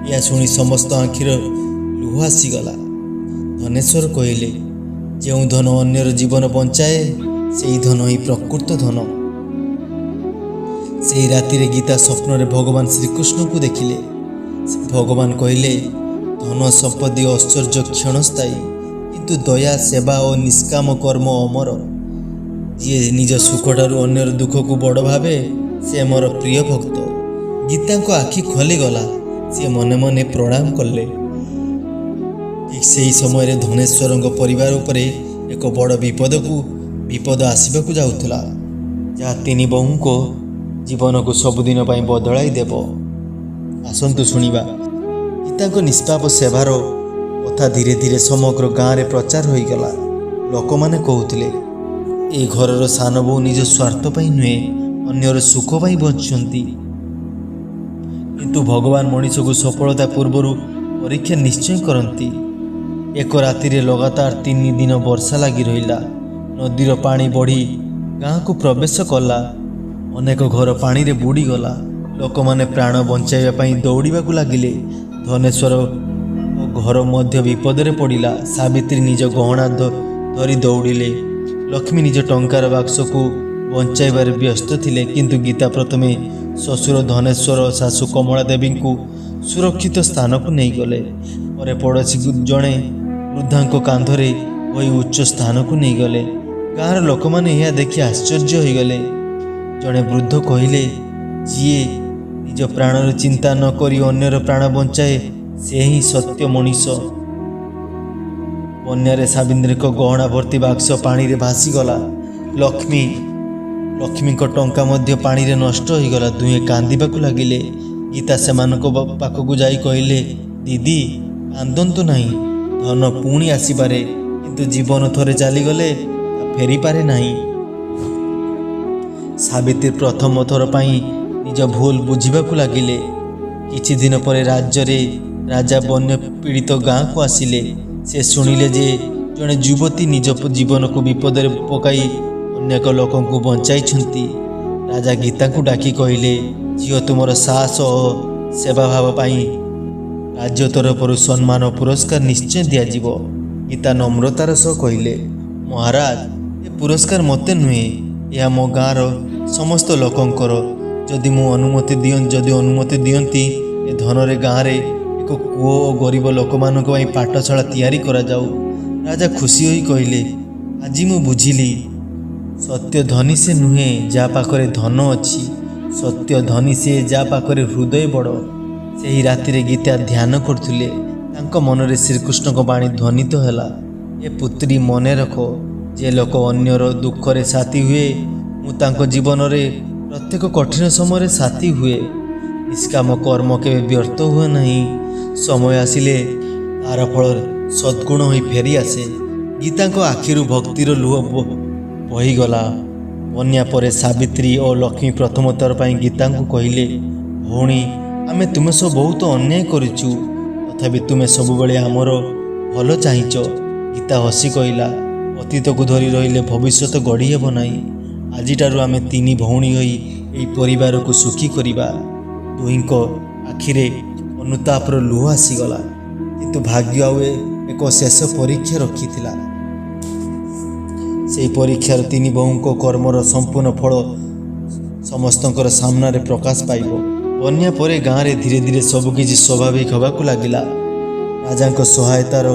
ଏହା ଶୁଣି ସମସ୍ତ ଆଖିର ଲୁହ ଆସିଗଲା। ଧନେଶ୍ୱର କହିଲେ, ଯେଉଁ ଧନ ଅନ୍ୟର ଜୀବନ ବଞ୍ଚାଏ ସେହି ଧନ ହିଁ ପ୍ରକୃତ ଧନ। ସେହି ରାତିରେ ଗୀତା ସ୍ୱପ୍ନରେ ଭଗବାନ ଶ୍ରୀକୃଷ୍ଣଙ୍କୁ ଦେଖିଲେ। ଭଗବାନ କହିଲେ, ଧନ ସମ୍ପତ୍ତି ଓ ଐଶ୍ୱର୍ଯ୍ୟ କ୍ଷଣସ୍ଥାୟୀ, କିନ୍ତୁ ଦୟା, ସେବା ଓ ନିଷ୍କାମ କର୍ମ ଅମର। ଯିଏ ନିଜ ସୁଖଠାରୁ ଅନ୍ୟର ଦୁଃଖକୁ ବଡ଼ ଭାବେ ସେ ମୋର ପ୍ରିୟ ଭକ୍ତ। ଗୀତାଙ୍କ ଆଖି ଖୋଲିଗଲା। ସେ ମନେ ମନେ ପ୍ରଣାମ କଲେ। ଠିକ୍ ସେହି ସମୟରେ ଧନେଶ୍ୱରଙ୍କ ପରିବାର ଉପରେ ଏକ ବଡ଼ ବିପଦ ଆସିବାକୁ ଯାଉଥିଲା, ଯାହା ତିନି ବୋହୂଙ୍କ ଜୀବନକୁ ସବୁଦିନ ପାଇଁ ବଦଳାଇ ଦେବ। ଆସନ୍ତୁ ଶୁଣିବା। ଗୀତାଙ୍କ ନିଷ୍ପାପ ସେବାର କଥା ଧୀରେ ଧୀରେ ସମଗ୍ର ଗାଁରେ ପ୍ରଚାର ହୋଇଗଲା। ଲୋକମାନେ କହୁଥିଲେ, ଏ ଘରର ସାନ ବୋହୂ ନିଜ ସ୍ୱାର୍ଥ ପାଇଁ ନୁହେଁ, ଅନ୍ୟର ସୁଖ ପାଇଁ ବଞ୍ଚୁଛନ୍ତି। କିନ୍ତୁ ଭଗବାନ ମଣିଷକୁ ସଫଳତା ପୂର୍ବରୁ ପରୀକ୍ଷା ନିଶ୍ଚୟ କରନ୍ତି। ଏକ ରାତିରେ ଲଗାତାର 3 ଦିନ ବର୍ଷା ଲାଗି ରହିଲା। ନଦୀର ପାଣି ବଢ଼ି ଗାଁକୁ ପ୍ରବେଶ କଲା। ଅନେକ ଘର ପାଣିରେ ବୁଡ଼ିଗଲା। ଲୋକମାନେ ପ୍ରାଣ ବଞ୍ଚାଇବା ପାଇଁ ଦୌଡ଼ିବାକୁ ଲାଗିଲେ। ଧନେଶ୍ୱର ଘର ମଧ୍ୟ ବିପଦରେ ପଡ଼ିଲା। ସାବିତ୍ରୀ ନିଜ ଗହଣା ଧରି ଦୌଡ଼ିଲେ। ଲକ୍ଷ୍ମୀ ନିଜ ଟଙ୍କାର ବାକ୍ସକୁ ବଞ୍ଚାଇବାରେ ବ୍ୟସ୍ତ ଥିଲେ। କିନ୍ତୁ ଗୀତା ପ୍ରଥମେ ଶ୍ୱଶୁର ଧନେଶ୍ୱର ଓ ଶାଶୁ କମଳା ଦେବୀଙ୍କୁ ସୁରକ୍ଷିତ ସ୍ଥାନକୁ ନେଇଗଲେ। ପରେ ପଡ଼ୋଶୀ ଜଣେ ବୃଦ୍ଧାଙ୍କ କାନ୍ଧରେ ହୋଇ ଉଚ୍ଚ ସ୍ଥାନକୁ ନେଇଗଲେ। ଗାଁର ଲୋକମାନେ ଏହା ଦେଖି ଆଶ୍ଚର୍ଯ୍ୟ ହୋଇଗଲେ। ଜଣେ ବୃଦ୍ଧ କହିଲେ, ଯିଏ ନିଜ ପ୍ରାଣର ଚିନ୍ତା ନ କରି ଅନ୍ୟର ପ୍ରାଣ ବଞ୍ଚାଏ ସେ ହିଁ ସତ୍ୟ ମଣିଷ। ବନ୍ୟାରେ ସାବିତ୍ରୀଙ୍କ ଗହଣା ଭର୍ତ୍ତି ବାକ୍ସ ପାଣିରେ ଭାସିଗଲା। ଲକ୍ଷ୍ମୀଙ୍କ ଟଙ୍କା ମଧ୍ୟ ପାଣିରେ ନଷ୍ଟ ହୋଇଗଲା। ଦୁହେଁ କାନ୍ଦିବାକୁ ଲାଗିଲେ। ଗୀତା ସେମାନଙ୍କ ପାଖକୁ ଯାଇ କହିଲେ, ଦିଦି, କାନ୍ଦନ୍ତୁ ନାହିଁ। ଧନ ପୁଣି ଆସିପାରେ, କିନ୍ତୁ ଜୀବନ ଥରେ ଚାଲିଗଲେ ତା ଫେରିପାରେ ନାହିଁ। ସାବିତ୍ରୀ ପ୍ରଥମ ଥର ପାଇଁ ନିଜ ଭୁଲ ବୁଝିବାକୁ ଲାଗିଲେ। କିଛି ଦିନ ପରେ ରାଜା ବନ୍ୟା ପୀଡ଼ିତ ଗାଁକୁ ଆସିଲେ। ସେ ଶୁଣିଲେ ଯେ ଜଣେ ଯୁବତୀ ନିଜ ଜୀବନକୁ ବିପଦରେ ପକାଇ ଅନେକ ଲୋକଙ୍କୁ ବଞ୍ଚାଇଛନ୍ତି। ରାଜା ଗୀତାଙ୍କୁ ଡାକି କହିଲେ, ଝିଅ, ତୁମର ସାହସ ଓ ସେବା ଭାବ ପାଇଁ ରାଜ୍ୟ ତରଫରୁ ସମ୍ମାନ ଓ ପୁରସ୍କାର ନିଶ୍ଚୟ ଦିଆଯିବ। ଗୀତା ନମ୍ରତାର ସହ କହିଲେ, ମହାରାଜ, ଏ ପୁରସ୍କାର ମୋତେ ନୁହେଁ, ଏହା ମୋ ଗାଁର ସମସ୍ତ ଲୋକଙ୍କର। ଯଦି ଅନୁମତି ଦିଅନ୍ତି ଏ ଧନରେ ଗାଁରେ ଏକ କୂଅ ଓ ଗରିବ ଲୋକମାନଙ୍କ ପାଇଁ ପାଠଶାଳା ତିଆରି କରାଯାଉ। ରାଜା ଖୁସି ହୋଇ କହିଲେ, ଆଜି ମୁଁ ବୁଝିଲି, ସତ୍ୟ ଧନୀ ସେ ନୁହେଁ ଯାହା ପାଖରେ ଧନ ଅଛି, ସତ୍ୟ ଧନୀ ସେ ଯାହା ପାଖରେ ହୃଦୟ ବଡ଼। ସେହି ରାତିରେ ଗୀତା ଧ୍ୟାନ କରୁଥିଲେ। ତାଙ୍କ ମନରେ ଶ୍ରୀକୃଷ୍ଣଙ୍କ ବାଣୀ ଧ୍ୱନିତ ହେଲା, ଏ ପୁତ୍ରୀ, ମନେ ରଖ, ଯେ ଲୋକ ଅନ୍ୟର ଦୁଃଖରେ ସାଥୀ ହୁଏ, ମୁଁ ତାଙ୍କ ଜୀବନରେ ପ୍ରତ୍ୟେକ କଠିନ ସମୟରେ ସାଥୀ ହୁଏ। ନିଷ୍କାମ କର୍ମ କେବେ ବ୍ୟର୍ଥ ହୁଏ ନାହିଁ। ସମୟ ଆସିଲେ ତାର ଫଳ ସଦ୍ଗୁଣ ହୋଇ ଫେରିଆସେ। ଗୀତାଙ୍କ ଆଖିରୁ ଭକ୍ତିର ଲୁହ ବହିଗଲା। ବନ୍ୟା ପରେ ସାବିତ୍ରୀ ଓ ଲକ୍ଷ୍ମୀ ପ୍ରଥମ ଥର ପାଇଁ ଗୀତାଙ୍କୁ କହିଲେ, ଭଉଣୀ, ଆମେ ତୁମେ ସହ ବହୁତ ଅନ୍ୟାୟ କରିଛୁ, ତଥାପି ତୁମେ ସବୁବେଳେ ଆମର ଭଲ ଚାହିଁଛ। ଗୀତା ହସି କହିଲା, ଅତୀତକୁ ଧରି ରହିଲେ ଭବିଷ୍ୟତ ଗଢ଼ି ହେବ ନାହିଁ। ଆଜିଠାରୁ ଆମେ 3 ଭଉଣୀ ହୋଇ ଏହି ପରିବାରକୁ ସୁଖୀ କରିବା। ଦୁହିଁଙ୍କ ଆଖିରେ ଅନୁତାପର ଲୁହ ଆସିଗଲା। କିନ୍ତୁ ଭାଗ୍ୟ ଆଉ ଏକ ଶେଷ ପରୀକ୍ଷା ରଖିଥିଲା। ସେହି ପରୀକ୍ଷାର 3 ବୋହୂଙ୍କ କର୍ମର ସମ୍ପୂର୍ଣ୍ଣ ଫଳ ସମସ୍ତଙ୍କର ସାମ୍ନାରେ ପ୍ରକାଶ ପାଇବ। ବନ୍ୟା ପରେ ଗାଁରେ ଧୀରେ ଧୀରେ ସବୁକିଛି ସ୍ୱାଭାବିକ ହେବାକୁ ଲାଗିଲା। ରାଜାଙ୍କ ସହାୟତାର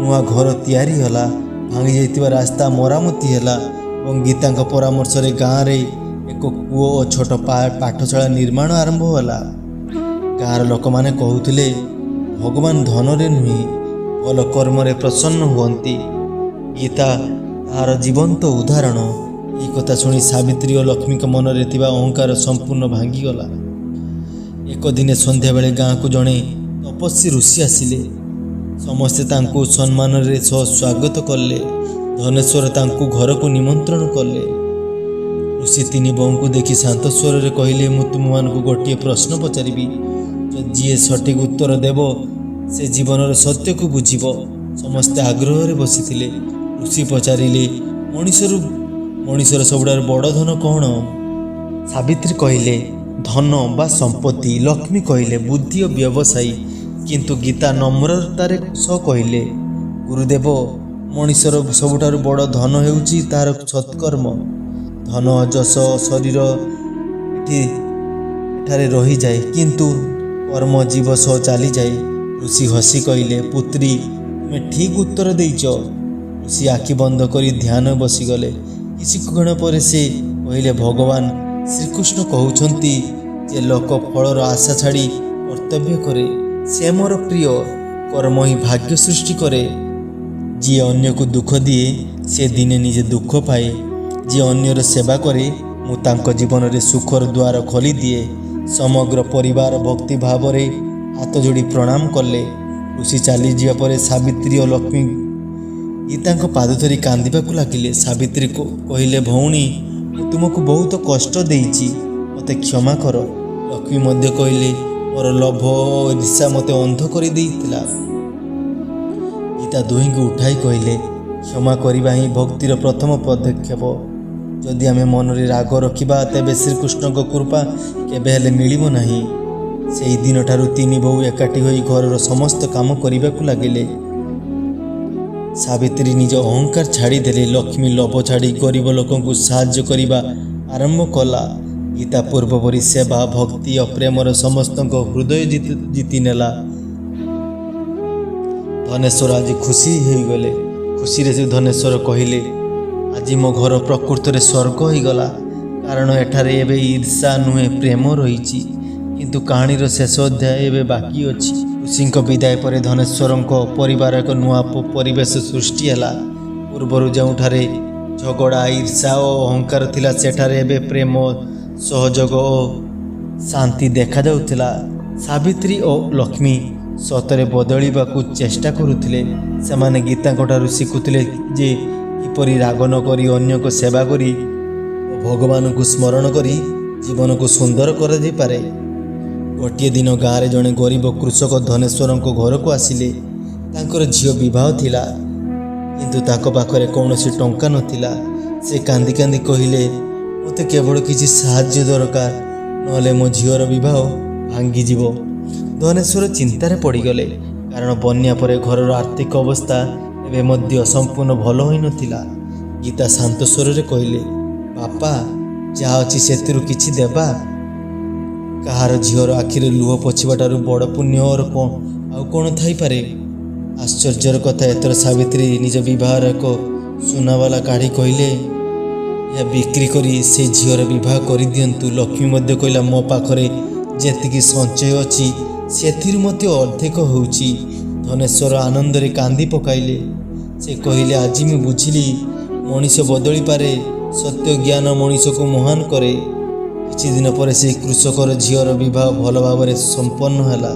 ନୂଆ ଘର ତିଆରି ହେଲା, ଭାଙ୍ଗି ଯାଇଥିବା ରାସ୍ତା ମରାମତି ହେଲା ଏବଂ ଗୀତାଙ୍କ ପରାମର୍ଶରେ ଗାଁରେ ଏକ କୂଅ ଓ ଛୋଟ ପାଠଶାଳା ନିର୍ମାଣ ଆରମ୍ଭ ହେଲା। ଗାଁର ଲୋକମାନେ କହୁଥିଲେ, ଭଗବାନ ଧନରେ ନୁହେଁ ଭଲ କର୍ମରେ ପ୍ରସନ୍ନ ହୁଅନ୍ତି। ଗୀତା ତାହାର ଜୀବନ୍ତ ଉଦାହରଣ। ଏହି କଥା ଶୁଣି ସାବିତ୍ରୀ ଓ ଲକ୍ଷ୍ମୀଙ୍କ ମନରେ ଥିବା ଅହଙ୍କାର ସମ୍ପୂର୍ଣ୍ଣ ଭାଙ୍ଗିଗଲା। ଏକ ଦିନେ ସନ୍ଧ୍ୟାବେଳେ ଗାଁକୁ ଜଣେ ତପସ୍ୱୀ ଋଷି ଆସିଲେ। ସମସ୍ତେ ତାଙ୍କୁ ସମ୍ମାନରେ ସହ ସ୍ୱାଗତ କଲେ। ଧନେଶ୍ୱର ତାଙ୍କୁ ଘରକୁ ନିମନ୍ତ୍ରଣ କଲେ। ଋଷି ତିନି ବୋହୂଙ୍କୁ ଦେଖି ଶାନ୍ତ ସ୍ୱରରେ କହିଲେ, ମୁଁ ତୁମମାନଙ୍କୁ ଗୋଟିଏ ପ୍ରଶ୍ନ ପଚାରିବି। ଯିଏ ସଠିକ୍ ଉତ୍ତର ଦେବ ସେ ଜୀବନର ସତ୍ୟକୁ ବୁଝିବ। ସମସ୍ତେ ଆଗ୍ରହରେ ବସିଥିଲେ। ଋଷି ପଚାରିଲେ, ମଣିଷର ସବୁଠାରୁ ବଡ଼ ଧନ କ'ଣ? ସାବିତ୍ରୀ କହିଲେ, ଧନ ବା ସମ୍ପତ୍ତି। ଲକ୍ଷ୍ମୀ କହିଲେ, ବୁଦ୍ଧି ଓ ବ୍ୟବସାୟୀ। କିନ୍ତୁ ଗୀତା ନମ୍ରତାରେ ସହ କହିଲେ, ଗୁରୁଦେବ, ମଣିଷର ସବୁଠାରୁ ବଡ଼ ଧନ ହେଉଛି ତାହାର ସତ୍କର୍ମ। ଧନ ଯଶ ଶରୀର ଏଠାରେ ରହିଯାଏ, କିନ୍ତୁ କର୍ମ ଜୀବ ସହ ଚାଲିଯାଏ। ଋଷି ହସି କହିଲେ, ପୁତ୍ରୀ, ତୁମେ ଠିକ୍ ଉତ୍ତର ଦେଇଛ। ଋଷି ଆଖି ବନ୍ଦ କରି ଧ୍ୟାନ ବସିଗଲେ। କିଛି କ୍ଷଣ ପରେ ସେ କହିଲେ, ଭଗବାନ ଶ୍ରୀକୃଷ୍ଣ କହୁଛନ୍ତି ଯେ ଲୋକ ଫଳର ଆଶା ଛାଡ଼ି କର୍ତ୍ତବ୍ୟ କରେ ସେ ମୋର ପ୍ରିୟ। କର୍ମ ହିଁ ଭାଗ୍ୟ ସୃଷ୍ଟି କରେ। ଯିଏ ଅନ୍ୟକୁ ଦୁଃଖ ଦିଏ ସେ ଦିନେ ନିଜେ ଦୁଃଖ ପାଏ। ଯିଏ ଅନ୍ୟର ସେବା କରେ ମୁଁ ତାଙ୍କ ଜୀବନରେ ସୁଖର ଦ୍ୱାର ଖୋଲିଦିଏ। ସମଗ୍ର ପରିବାର ଭକ୍ତି ଭାବରେ ହାତ ଯୋଡ଼ି ପ୍ରଣାମ କଲେ। ଋଷି ଚାଲିଯିବା ପରେ ସାବିତ୍ରୀ ଓ ଲକ୍ଷ୍ମୀ ଗୀତାଙ୍କ ପାଦ ଧରି କାନ୍ଦିବାକୁ ଲାଗିଲେ। ସାବିତ୍ରୀ କହିଲେ, ଭଉଣୀ, ମୁଁ ତୁମକୁ ବହୁତ କଷ୍ଟ ଦେଇଛି, ମୋତେ କ୍ଷମା କର। ଲକ୍ଷ୍ମୀ ମଧ୍ୟ କହିଲେ, ମୋର ଲୋଭ ଓ ଈର୍ଷା ମୋତେ ଅନ୍ଧ କରିଦେଇଥିଲା। ଗୀତା ଦୁହିଁଙ୍କୁ ଉଠାଇ କହିଲେ, କ୍ଷମା କରିବା ହିଁ ଭକ୍ତିର ପ୍ରଥମ ପଦକ୍ଷେପ। ଯଦି ଆମେ ମନରେ ରାଗ ରଖିବା ତେବେ ଶ୍ରୀକୃଷ୍ଣଙ୍କ କୃପା କେବେ ହେଲେ ମିଳିବ ନାହିଁ। ସେହି ଦିନଠାରୁ ତିନି ବୋହୂ ଏକାଠି ହୋଇ ଘରର ସମସ୍ତ କାମ କରିବାକୁ ଲାଗିଲେ। ସାବିତ୍ରୀ ନିଜ ଅହଙ୍କାର ଛାଡ଼ିଦେଲେ। ଲକ୍ଷ୍ମୀ ଲୋଭ ଛାଡ଼ି ଗରିବ ଲୋକଙ୍କୁ ସାହାଯ୍ୟ କରିବା ଆରମ୍ଭ କଲା। ଗୀତା ପୂର୍ବପରି ସେବା, ଭକ୍ତି ଓ ପ୍ରେମର ସମସ୍ତଙ୍କ ହୃଦୟ ଜିତି ନେଲା। ଧନେଶ୍ୱର ଆଜି ଖୁସି ହୋଇଗଲେ। ଖୁସିରେ ସେ ଧନେଶ୍ୱର କହିଲେ, ଆଜି ମୋ ଘର ପ୍ରକୃତରେ ସ୍ୱର୍ଗ ହୋଇଗଲା। କାରଣ ଏଠାରେ ଏବେ ଈର୍ଷା ନୁହେଁ ପ୍ରେମ ରହିଛି। କିନ୍ତୁ କାହାଣୀର ଶେଷ ଅଧ୍ୟାୟ ଏବେ ବାକି ଅଛି। ଋଷିଙ୍କ ବିଦାୟ ପରେ ଧନେଶ୍ୱରଙ୍କ ପରିବାର ଏକ ନୂଆ ପରିବେଶ ସୃଷ୍ଟି ହେଲା। ପୂର୍ବରୁ ଯେଉଁଠାରେ ଝଗଡ଼ା, ଈର୍ଷା ଓ ଅହଙ୍କାର ଥିଲା ସେଠାରେ ଏବେ ପ୍ରେମ, ସହଯୋଗ ଓ ଶାନ୍ତି ଦେଖାଯାଉଥିଲା। ସାବିତ୍ରୀ ଓ ଲକ୍ଷ୍ମୀ ସତରେ ବଦଳିବାକୁ ଚେଷ୍ଟା କରୁଥିଲେ। ସେମାନେ ଗୀତାଙ୍କଠାରୁ ଶିଖୁଥିଲେ ଯେ କିପରି ରାଗ ନ କରି ଅନ୍ୟଙ୍କ ସେବା କରି ଓ ଭଗବାନଙ୍କୁ ସ୍ମରଣ କରି ଜୀବନକୁ ସୁନ୍ଦର କରାଯାଇପାରେ। ଗୋଟିଏ ଦିନ ଗାଁରେ ଜଣେ ଗରିବ କୃଷକ ଧନେଶ୍ୱରଙ୍କ ଘରକୁ ଆସିଲେ। ତାଙ୍କର ଝିଅ ବିବାହ ଥିଲା, କିନ୍ତୁ ତାଙ୍କ ପାଖରେ କୌଣସି ଟଙ୍କା ନଥିଲା। ସେ କାନ୍ଦି କାନ୍ଦି କହିଲେ, ମୋତେ କେବଳ କିଛି ସାହାଯ୍ୟ ଦରକାର, ନହେଲେ ମୋ ଝିଅର ବିବାହ ଭାଙ୍ଗିଯିବ। ଧନେଶ୍ୱର ଚିନ୍ତାରେ ପଡ଼ିଗଲେ, କାରଣ ବନ୍ୟା ପରେ ଘରର ଆର୍ଥିକ ଅବସ୍ଥା ଏବେ ମଧ୍ୟ ସମ୍ପୂର୍ଣ୍ଣ ଭଲ ହୋଇନଥିଲା। ଗୀତା ଶାନ୍ତ ସ୍ୱରରେ କହିଲେ, ବାପା, ଯାହା ଅଛି ସେଥିରୁ କିଛି ଦେବା। କାହାର ଝିଅର ଆଖିରେ ଲୁହ ପୋଛିବାଠାରୁ ବଡ଼ ପୁଣ୍ୟ ଆଉ କ'ଣ ଥାଇପାରେ? ଆଶ୍ଚର୍ଯ୍ୟର କଥା, ଏଥର ସାବିତ୍ରୀ ନିଜ ବିବାହର ଏକ ସୁନାବାଲା କାଢ଼ି କହିଲେ, ଏହା ବିକ୍ରି କରି ସେ ଝିଅର ବିବାହ କରିଦିଅନ୍ତୁ। ଲକ୍ଷ୍ମୀ ମଧ୍ୟ କହିଲା, ମୋ ପାଖରେ ଯେତିକି ସଞ୍ଚୟ ଅଛି ସେଥିରୁ ମଧ୍ୟ ଅର୍ଦ୍ଧେକ ହେଉଛି। ଧନେଶ୍ୱର ଆନନ୍ଦରେ କାନ୍ଦି ପକାଇଲେ। ସେ କହିଲେ, ଆଜି ମୁଁ ବୁଝିଲି ମଣିଷ ବଦଳିପାରେ। ସତ୍ୟ ଜ୍ଞାନ ମଣିଷକୁ ମହାନ କରେ। କିଛି ଦିନ ପରେ ସେହି କୃଷକର ଝିଅର ବିବାହ ଭଲ ଭାବରେ ସମ୍ପନ୍ନ ହେଲା।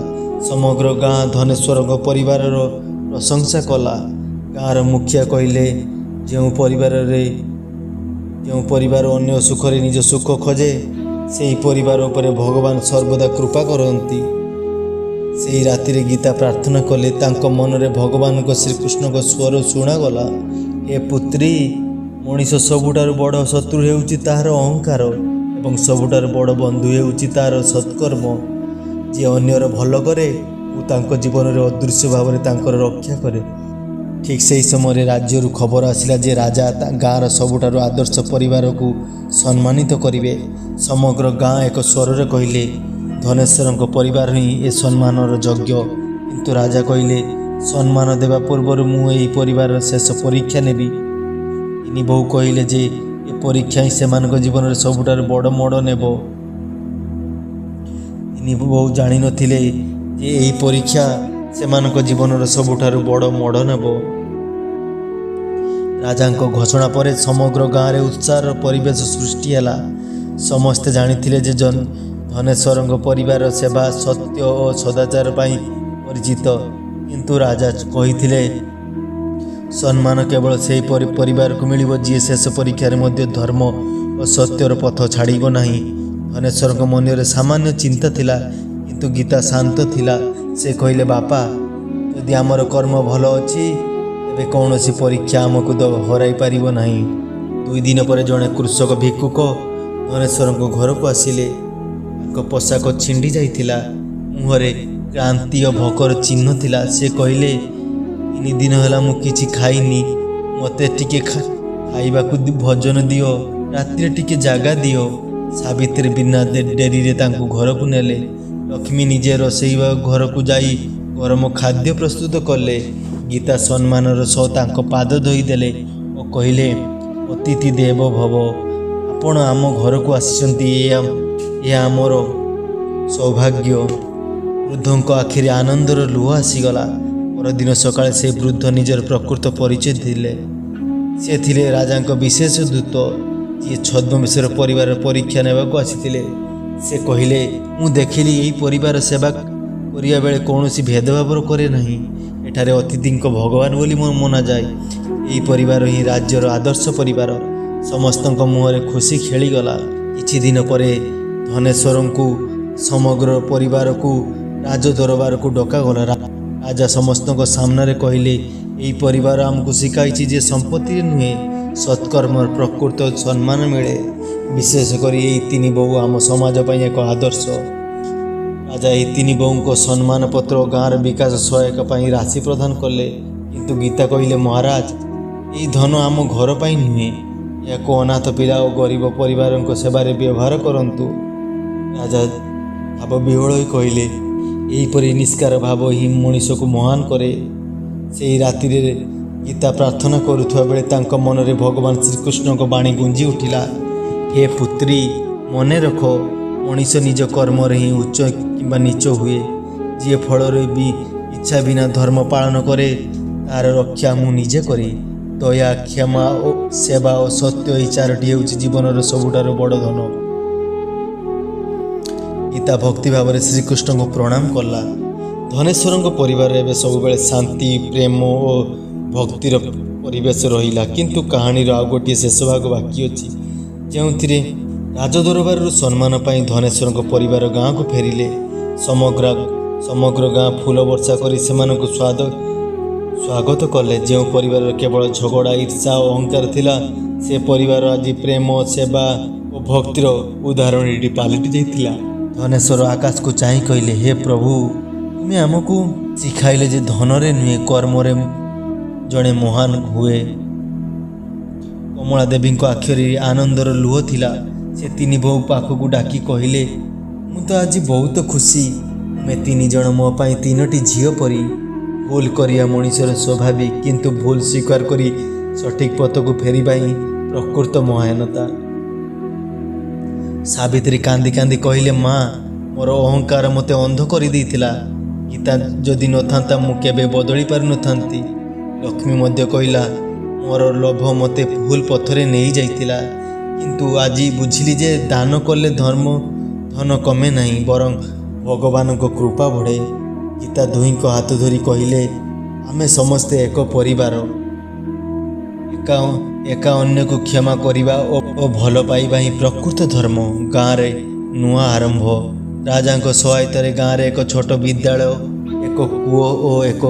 ସମଗ୍ର ଗାଁ ଧନେଶ୍ୱରଙ୍କ ପରିବାରର ପ୍ରଶଂସା କଲା। ଗାଁର ମୁଖିଆ କହିଲେ, ଯେଉଁ ପରିବାର ଅନ୍ୟ ସୁଖରେ ନିଜ ସୁଖ ଖୋଜେ ସେହି ପରିବାର ଉପରେ ଭଗବାନ ସର୍ବଦା କୃପା କରନ୍ତି। ସେହି ରାତିରେ ଗୀତା ପ୍ରାର୍ଥନା କଲେ। ତାଙ୍କ ମନରେ ଭଗବାନଙ୍କ ଶ୍ରୀକୃଷ୍ଣଙ୍କ ସ୍ୱର ଶୁଣାଗଲା, ହେ ପୁତ୍ରୀ, ମଣିଷ ସବୁଠାରୁ ବଡ଼ ଶତ୍ରୁ ହେଉଛି ତାହାର ଅହଙ୍କାର ଏବଂ ସବୁଠାରୁ ବଡ଼ ବନ୍ଧୁ ହେଉଛି ତାହାର ସତ୍କର୍ମ। ଯିଏ ଅନ୍ୟର ଭଲ କରେ ମୁଁ ତାଙ୍କ ଜୀବନରେ ଅଦୃଶ୍ୟ ଭାବରେ ତାଙ୍କର ରକ୍ଷା କରେ। ଠିକ୍ ସେହି ସମୟରେ ରାଜ୍ୟରୁ ଖବର ଆସିଲା ଯେ ରାଜା ଗାଁର ସବୁଠାରୁ ଆଦର୍ଶ ପରିବାରକୁ ସମ୍ମାନିତ କରିବେ। ସମଗ୍ର ଗାଁ ଏକ ସ୍ୱରରେ କହିଲେ, ଧନେଶ୍ୱରଙ୍କ ପରିବାର ହିଁ ଏ ସମ୍ମାନର ଯୋଗ୍ୟ। କିନ୍ତୁ ରାଜା କହିଲେ, ସମ୍ମାନ ଦେବା ପୂର୍ବରୁ ମୁଁ ଏହି ପରିବାରର ଶେଷ ପରୀକ୍ଷା ନେବି। ତିନି ବୋହୂ କହିଲେ ଯେ ଏ ପରୀକ୍ଷା ହିଁ ସେମାନଙ୍କ ଜୀବନରେ ସବୁଠାରୁ ବଡ଼ ମୋଡ଼ ନେବ। ତିନି ବୋହୂ ଜାଣିନଥିଲେ ଯେ ଏହି ପରୀକ୍ଷା ସେମାନଙ୍କ ଜୀବନର ସବୁଠାରୁ ବଡ଼ ମୋଡ଼ ନେବ। ରାଜାଙ୍କ ଘୋଷଣା ପରେ ସମଗ୍ର ଗାଁରେ ଉତ୍ସାହର ପରିବେଶ ସୃଷ୍ଟି ହେଲା। ସମସ୍ତେ ଜାଣିଥିଲେ ଯେ ଧନେଶ୍ୱରଙ୍କ ପରିବାର ସେବା, ସତ୍ୟ ଓ ସଦାଚାର ପାଇଁ ପରିଚିତ। କିନ୍ତୁ ରାଜା କହିଥିଲେ, ସମ୍ମାନ କେବଳ ସେହି ପରିବାରକୁ ମିଳିବ ଯିଏ ଶେଷ ପରୀକ୍ଷାରେ ମଧ୍ୟ ଧର୍ମ ଓ ସତ୍ୟର ପଥ ଛାଡ଼ିବ ନାହିଁ। ଧନେଶ୍ୱରଙ୍କ ମନରେ ସାମାନ୍ୟ ଚିନ୍ତା ଥିଲା, କିନ୍ତୁ ଗୀତା ଶାନ୍ତ ଥିଲା। ସେ କହିଲେ, ବାପା, ଯଦି ଆମର କର୍ମ ଭଲ ଅଛି ତେବେ କୌଣସି ପରୀକ୍ଷା ଆମକୁ ହରାଇ ପାରିବ ନାହିଁ। 2 ଦିନ ପରେ ଜଣେ କୃଷକ ଭିକ୍ଷୁକ ଧନେଶ୍ୱରଙ୍କ ଘରକୁ ଆସିଲେ। ତାଙ୍କ ପୋଷାକ ଛିଣ୍ଡି ଯାଇଥିଲା, ମୁହଁରେ କ୍ଳାନ୍ତି ଓ ଭୋକର ଚିହ୍ନ ଥିଲା। ସେ କହିଲେ, 3 ଦିନ ହେଲା ମୁଁ କିଛି ଖାଇନି, ମୋତେ ଟିକେ ଖାଇବାକୁ ଭୋଜନ ଦିଅ, ରାତିରେ ଟିକେ ଜାଗା ଦିଅ। ସାବିତ୍ରୀ ବିନା ଡେରିରେ ତାଙ୍କୁ ଘରକୁ ନେଲେ। ଲକ୍ଷ୍ମୀ ନିଜେ ରୋଷେଇ ଘରକୁ ଯାଇ ଗରମ ଖାଦ୍ୟ ପ୍ରସ୍ତୁତ କଲେ। ଗୀତା ସମ୍ମାନର ସହ ତାଙ୍କ ପାଦ ଧୋଇଦେଲେ ଓ କହିଲେ, ଅତିଥି ଦେବ ଭବ, ଆପଣ ଆମ ଘରକୁ ଆସିଛନ୍ତି, ଏହା ଆମର ସୌଭାଗ୍ୟ। ବୃଦ୍ଧଙ୍କ ଆଖିରେ ଆନନ୍ଦର ଲୁହ ଆସିଗଲା। ପରଦିନ ସକାଳେ ସେ ବୃଦ୍ଧ ନିଜର ପ୍ରକୃତ ପରିଚୟ ଦେଲେ। ସେ ଥିଲେ ରାଜାଙ୍କ ବିଶେଷ ଦୂତ, ଯିଏ ଛଦ୍ମବେଶର ପରିବାରର ପରୀକ୍ଷା ନେବାକୁ ଆସିଥିଲେ। ସେ କହିଲେ, ମୁଁ ଦେଖିଲି ଏହି ପରିବାର ସେବା କରିବା ବେଳେ କୌଣସି ଭେଦଭାବ କରେ ନାହିଁ। ଏଠାରେ ଅତିଥିଙ୍କ ଭଗବାନ ବୋଲି ମନାଯାଏ। ଏହି ପରିବାର ହିଁ ରାଜ୍ୟର ଆଦର୍ଶ ପରିବାର। ସମସ୍ତଙ୍କ ମୁହଁରେ ଖୁସି ଖେଳିଗଲା। କିଛି ଦିନ ପରେ ଧନେଶ୍ୱରଙ୍କୁ ସମଗ୍ର ପରିବାରକୁ ରାଜଦରବାରକୁ ଡକାଗଲା। ରାଜା ସମସ୍ତଙ୍କ ସାମ୍ନାରେ କହିଲେ, ଏହି ପରିବାର ଆମକୁ ଶିଖାଇଛି ଯେ ସମ୍ପତ୍ତିରେ ନୁହେଁ, ସତ୍କର୍ମର ପ୍ରକୃତ ସମ୍ମାନ ମିଳେ। ବିଶେଷ କରି ଏହି 3 ବୋହୂ ଆମ ସମାଜ ପାଇଁ ଏକ ଆଦର୍ଶ। ରାଜା ଏହି 3 ବୋହୂଙ୍କ ସମ୍ମାନ ପତ୍ର ଓ ଗାଁର ବିକାଶ ସହାୟକ ପାଇଁ ରାଶି ପ୍ରଦାନ କଲେ। କିନ୍ତୁ ଗୀତା କହିଲେ, ମହାରାଜ, ଏହି ଧନ ଆମ ଘର ପାଇଁ ନୁହେଁ, ଏହାକୁ ଅନାଥ ପିଲା ଓ ଗରିବ ପରିବାରଙ୍କ ସେବାରେ ବ୍ୟବହାର କରନ୍ତୁ। ରାଜା ଭାବବିହ୍ୱଳ ହୋଇ କହିଲେ, ଏହିପରି ନିଷ୍କାର ଭାବ ହିଁ ମଣିଷକୁ ମହାନ କରେ। ସେହି ରାତିରେ ଗୀତା ପ୍ରାର୍ଥନା କରୁଥିବା ବେଳେ ତାଙ୍କ ମନରେ ଭଗବାନ ଶ୍ରୀକୃଷ୍ଣଙ୍କ ବାଣୀ ଗୁଞ୍ଜି ଉଠିଲା। ହେ ପୁତ୍ରୀ, ମନେ ରଖ, ମଣିଷ ନିଜ କର୍ମରେ ହିଁ ଉଚ୍ଚ କିମ୍ବା ନୀଚ ହୁଏ। ଯିଏ ଫଳରେ ବି ଇଚ୍ଛା ବିନା ଧର୍ମ ପାଳନ କରେ, ତାର ରକ୍ଷା ମୁଁ ନିଜେ କରେ। ଦୟା, କ୍ଷମା ଓ ସେବା ଓ ସତ୍ୟ, ଏହି 4ଟି ହେଉଛି ଜୀବନର ସବୁଠାରୁ ବଡ଼ ଧନ। ଗୀତା ଭକ୍ତି ଭାବରେ ଶ୍ରୀକୃଷ୍ଣଙ୍କୁ ପ୍ରଣାମ କଲା। ଧନେଶ୍ୱରଙ୍କ ପରିବାରରେ ଏବେ ସବୁବେଳେ ଶାନ୍ତି, ପ୍ରେମ ଓ ଭକ୍ତିର ପରିବେଶ ରହିଲା। କିନ୍ତୁ କାହାଣୀର ଆଉ ଗୋଟିଏ ଶେଷ ଭାଗ ବାକି ଅଛି, ଯେଉଁଥିରେ ରାଜଦରବାରରୁ ସମ୍ମାନ ପାଇଁ ଧନେଶ୍ୱରଙ୍କ ପରିବାର ଗାଁକୁ ଫେରିଲେ। ସମଗ୍ର ଗାଁ ଫୁଲ ବର୍ଷା କରି ସେମାନଙ୍କୁ ସ୍ୱାଗତ କଲେ। ଯେଉଁ ପରିବାରର କେବଳ ଝଗଡ଼ା, ଈର୍ଷା ଓ ଅହଙ୍କାର ଥିଲା, ସେ ପରିବାର ଆଜି ପ୍ରେମ, ସେବା ଓ ଭକ୍ତିର ଉଦାହରଣଟି ପାଲଟି ଯାଇଥିଲା। ଧନେଶ୍ୱର ଆକାଶକୁ ଚାହିଁ କହିଲେ, ହେ ପ୍ରଭୁ, ତୁମେ ଆମକୁ ଶିଖାଇଲେ ଯେ ଧନରେ ନୁହେଁ, କର୍ମରେ ଜଣେ ମହାନ ହୁଏ। କମଳା ଦେବୀଙ୍କ ଆଖିରେ ଆନନ୍ଦର ଲୁହ ଥିଲା। ସେ 3 ବୋହୂ ପାଖକୁ ଡାକି କହିଲେ, ମୁଁ ତ ଆଜି ବହୁତ ଖୁସି। ତୁମେ 3 ଜଣ ମୋ ପାଇଁ 3ଟି ଝିଅ ପରି। ଭୁଲ କରିବା ମଣିଷର ସ୍ୱାଭାବିକ, କିନ୍ତୁ ଭୁଲ ସ୍ୱୀକାର କରି ସଠିକ୍ ପଥକୁ ଫେରିବା ହିଁ ପ୍ରକୃତ ମହାନତା। ସାବିତ୍ରୀ କାନ୍ଦି କାନ୍ଦି କହିଲେ, ମା, ମୋର ଅହଙ୍କାର ମୋତେ ଅନ୍ଧ କରିଦେଇଥିଲା। ଗୀତା ଯଦି ନଥାନ୍ତା ମୁଁ କେବେ ବଦଳି ପାରିନଥାନ୍ତି। ଲକ୍ଷ୍ମୀ ମଧ୍ୟ କହିଲା, ମୋର ଲୋଭ ମୋତେ ଭୁଲ ପଥରେ ନେଇଯାଇଥିଲା। କିନ୍ତୁ ଆଜି ବୁଝିଲି ଯେ ଦାନ କଲେ ଧନ କମେ ନାହିଁ, ବରଂ ଭଗବାନଙ୍କ କୃପା ବଢ଼େ। ଗୀତା ଦୁହିଁଙ୍କ ହାତ ଧରି କହିଲେ, ଆମେ ସମସ୍ତେ ଏକ ପରିବାର। ଏକା ଅନ୍ୟକୁ କ୍ଷମା କରିବା ଓ ଭଲ ପାଇବା ହିଁ ପ୍ରକୃତ ଧର୍ମ। ଗାଁରେ ନୂଆ ଆରମ୍ଭ। ରାଜାଙ୍କ ସହାୟତାରେ ଗାଁରେ ଏକ ଛୋଟ ବିଦ୍ୟାଳୟ, ଏକ କୂଅ ଓ ଏକ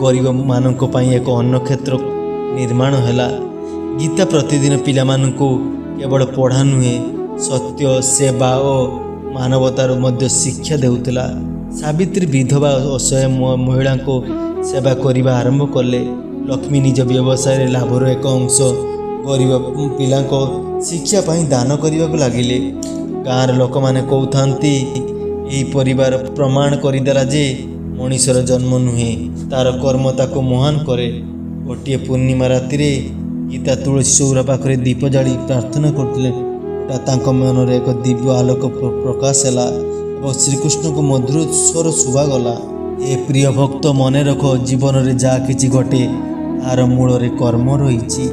ଗରିବମାନଙ୍କ ପାଇଁ ଏକ ଅନ୍ନକ୍ଷେତ୍ର ନିର୍ମାଣ ହେଲା। ଗୀତା ପ୍ରତିଦିନ ପିଲାମାନଙ୍କୁ କେବଳ ପଢ଼ା ନୁହେଁ, ସତ୍ୟ, ସେବା ଓ ମାନବତାର ମଧ୍ୟ ଶିକ୍ଷା ଦେଉଥିଲା। ସାବିତ୍ରୀ ବିଧବା ଅସହାୟ ମହିଳାଙ୍କୁ ସେବା କରିବା ଆରମ୍ଭ କଲେ। ଲକ୍ଷ୍ମୀ ନିଜ ବ୍ୟବସାୟରେ ଲାଭର ଏକ ଅଂଶ ଗରିବ ପିଲାଙ୍କ ଶିକ୍ଷା ପାଇଁ ଦାନ କରିବାକୁ ଲାଗିଲେ। ଗାଁର ଲୋକମାନେ କହୁଥାନ୍ତି, ଏହି ପରିବାର ପ୍ରମାଣ କରିଦେଲା ଯେ ମଣିଷର ଜନ୍ମ ନୁହେଁ, ତାର କର୍ମ ତାକୁ ମହାନ କରେ। ଗୋଟିଏ ପୂର୍ଣ୍ଣିମା ରାତିରେ ଗୀତା ତୁଳସୀ ଚଉରା ପାଖରେ ଦୀପ ଜାଳି ପ୍ରାର୍ଥନା କରୁଥିଲେ। ହଠାତ୍ ତାଙ୍କ ମନରେ ଏକ ଦିବ୍ୟ ଆଲୋକ ପ୍ରକାଶ ହେଲା ଏବଂ ଶ୍ରୀକୃଷ୍ଣଙ୍କ ମଧୁର ସ୍ୱର ଶୁଭାଗଲା। ଏ ପ୍ରିୟ ଭକ୍ତ, ମନେ ରଖ, ଜୀବନରେ ଯାହା କିଛି ଘଟେ ତାହାର ମୂଳରେ କର୍ମ ରହିଛି।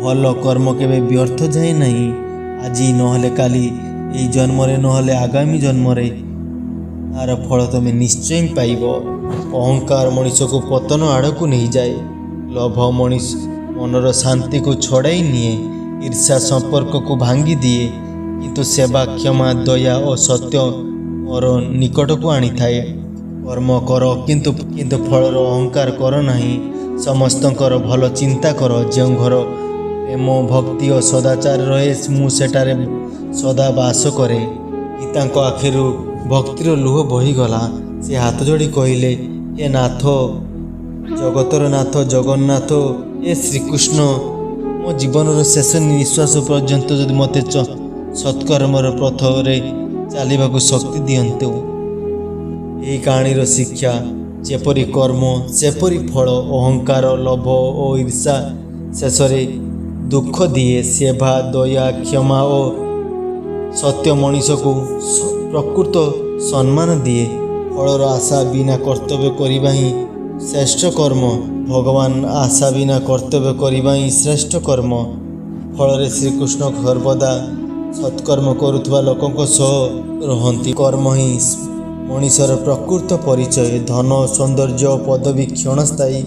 ଭଲ କର୍ମ କେବେ ବ୍ୟର୍ଥ ଯାଏ ନାହିଁ। ଆଜି ନହେଲେ କାଲି, ଏହି ଜନ୍ମରେ ନହେଲେ ଆଗାମୀ ଜନ୍ମରେ ତାର ଫଳ ତମେ ନିଶ୍ଚୟ ପାଇବ। ଅହଙ୍କାର ମଣିଷକୁ ପତନ ଆଡ଼କୁ ନେଇଯାଏ। ଲୋଭ ମନର ଶାନ୍ତିକୁ ଛଡ଼ାଇ ନିଏ। ଈର୍ଷା ସମ୍ପର୍କକୁ ଭାଙ୍ଗି ଦିଏ। କିନ୍ତୁ ସେବା, କ୍ଷମା, ଦୟା ଓ ସତ୍ୟ ମୋର ନିକଟକୁ ଆଣିଥାଏ। କର୍ମ କର, କିନ୍ତୁ ଫଳର ଅହଙ୍କାର କର ନାହିଁ। ସମସ୍ତଙ୍କର ଭଲ ଚିନ୍ତା କର। ଯେଉଁ ଘର ପ୍ରେମ, ଭକ୍ତି ଓ ସଦାଚାର ରହେ, ମୁଁ ସେଠାରେ ସଦା ବାସ କରେ। ଗୀତାଙ୍କ ଆଖିରୁ ଭକ୍ତିର ଲୁହ ବହିଗଲା। ସେ ହାତ ଯୋଡ଼ି କହିଲେ, ହେ ନାଥ, ଜଗତର ନାଥ, ଜଗନ୍ନାଥ, ହେ ଶ୍ରୀକୃଷ୍ଣ, ମୋ ଜୀବନର ଶେଷ ନିଶ୍ୱାସ ପର୍ଯ୍ୟନ୍ତ ଯଦି ମୋତେ ସତ୍କର୍ମର ପଥରେ ଚାଲିବାକୁ ଶକ୍ତି ଦିଅନ୍ତୁ। ଏହି କାହାଣୀର ଶିକ୍ଷା, ଯେପରି କର୍ମ ସେପରି ଫଳ। ଅହଙ୍କାର, ଲୋଭ ଓ ଈର୍ଷା ଶେଷରେ ଦୁଃଖ ଦିଏ। ସେବା, ଦୟା, କ୍ଷମା ଓ ସତ୍ୟ ମଣିଷକୁ ପ୍ରକୃତ ସମ୍ମାନ ଦିଏ। ଫଳର ଆଶା ବିନା କର୍ତ୍ତବ୍ୟ କରିବା ହିଁ ଶ୍ରେଷ୍ଠ କର୍ମ। ଭଗବାନ ଆଶା ବିନା କର୍ତ୍ତବ୍ୟ କରିବା ହିଁ ଶ୍ରେଷ୍ଠ କର୍ମ। ଫଳରେ ଶ୍ରୀକୃଷ୍ଣ ସର୍ବଦା ସତ୍କର୍ମ କରୁଥିବା ଲୋକଙ୍କ ସହ ରହନ୍ତି। କର୍ମ ହିଁ ମଣିଷର ପ୍ରକୃତ ପରିଚୟ। ଧନ, ସୌନ୍ଦର୍ଯ୍ୟ ଓ ପଦବୀ କ୍ଷଣସ୍ଥାୟୀ।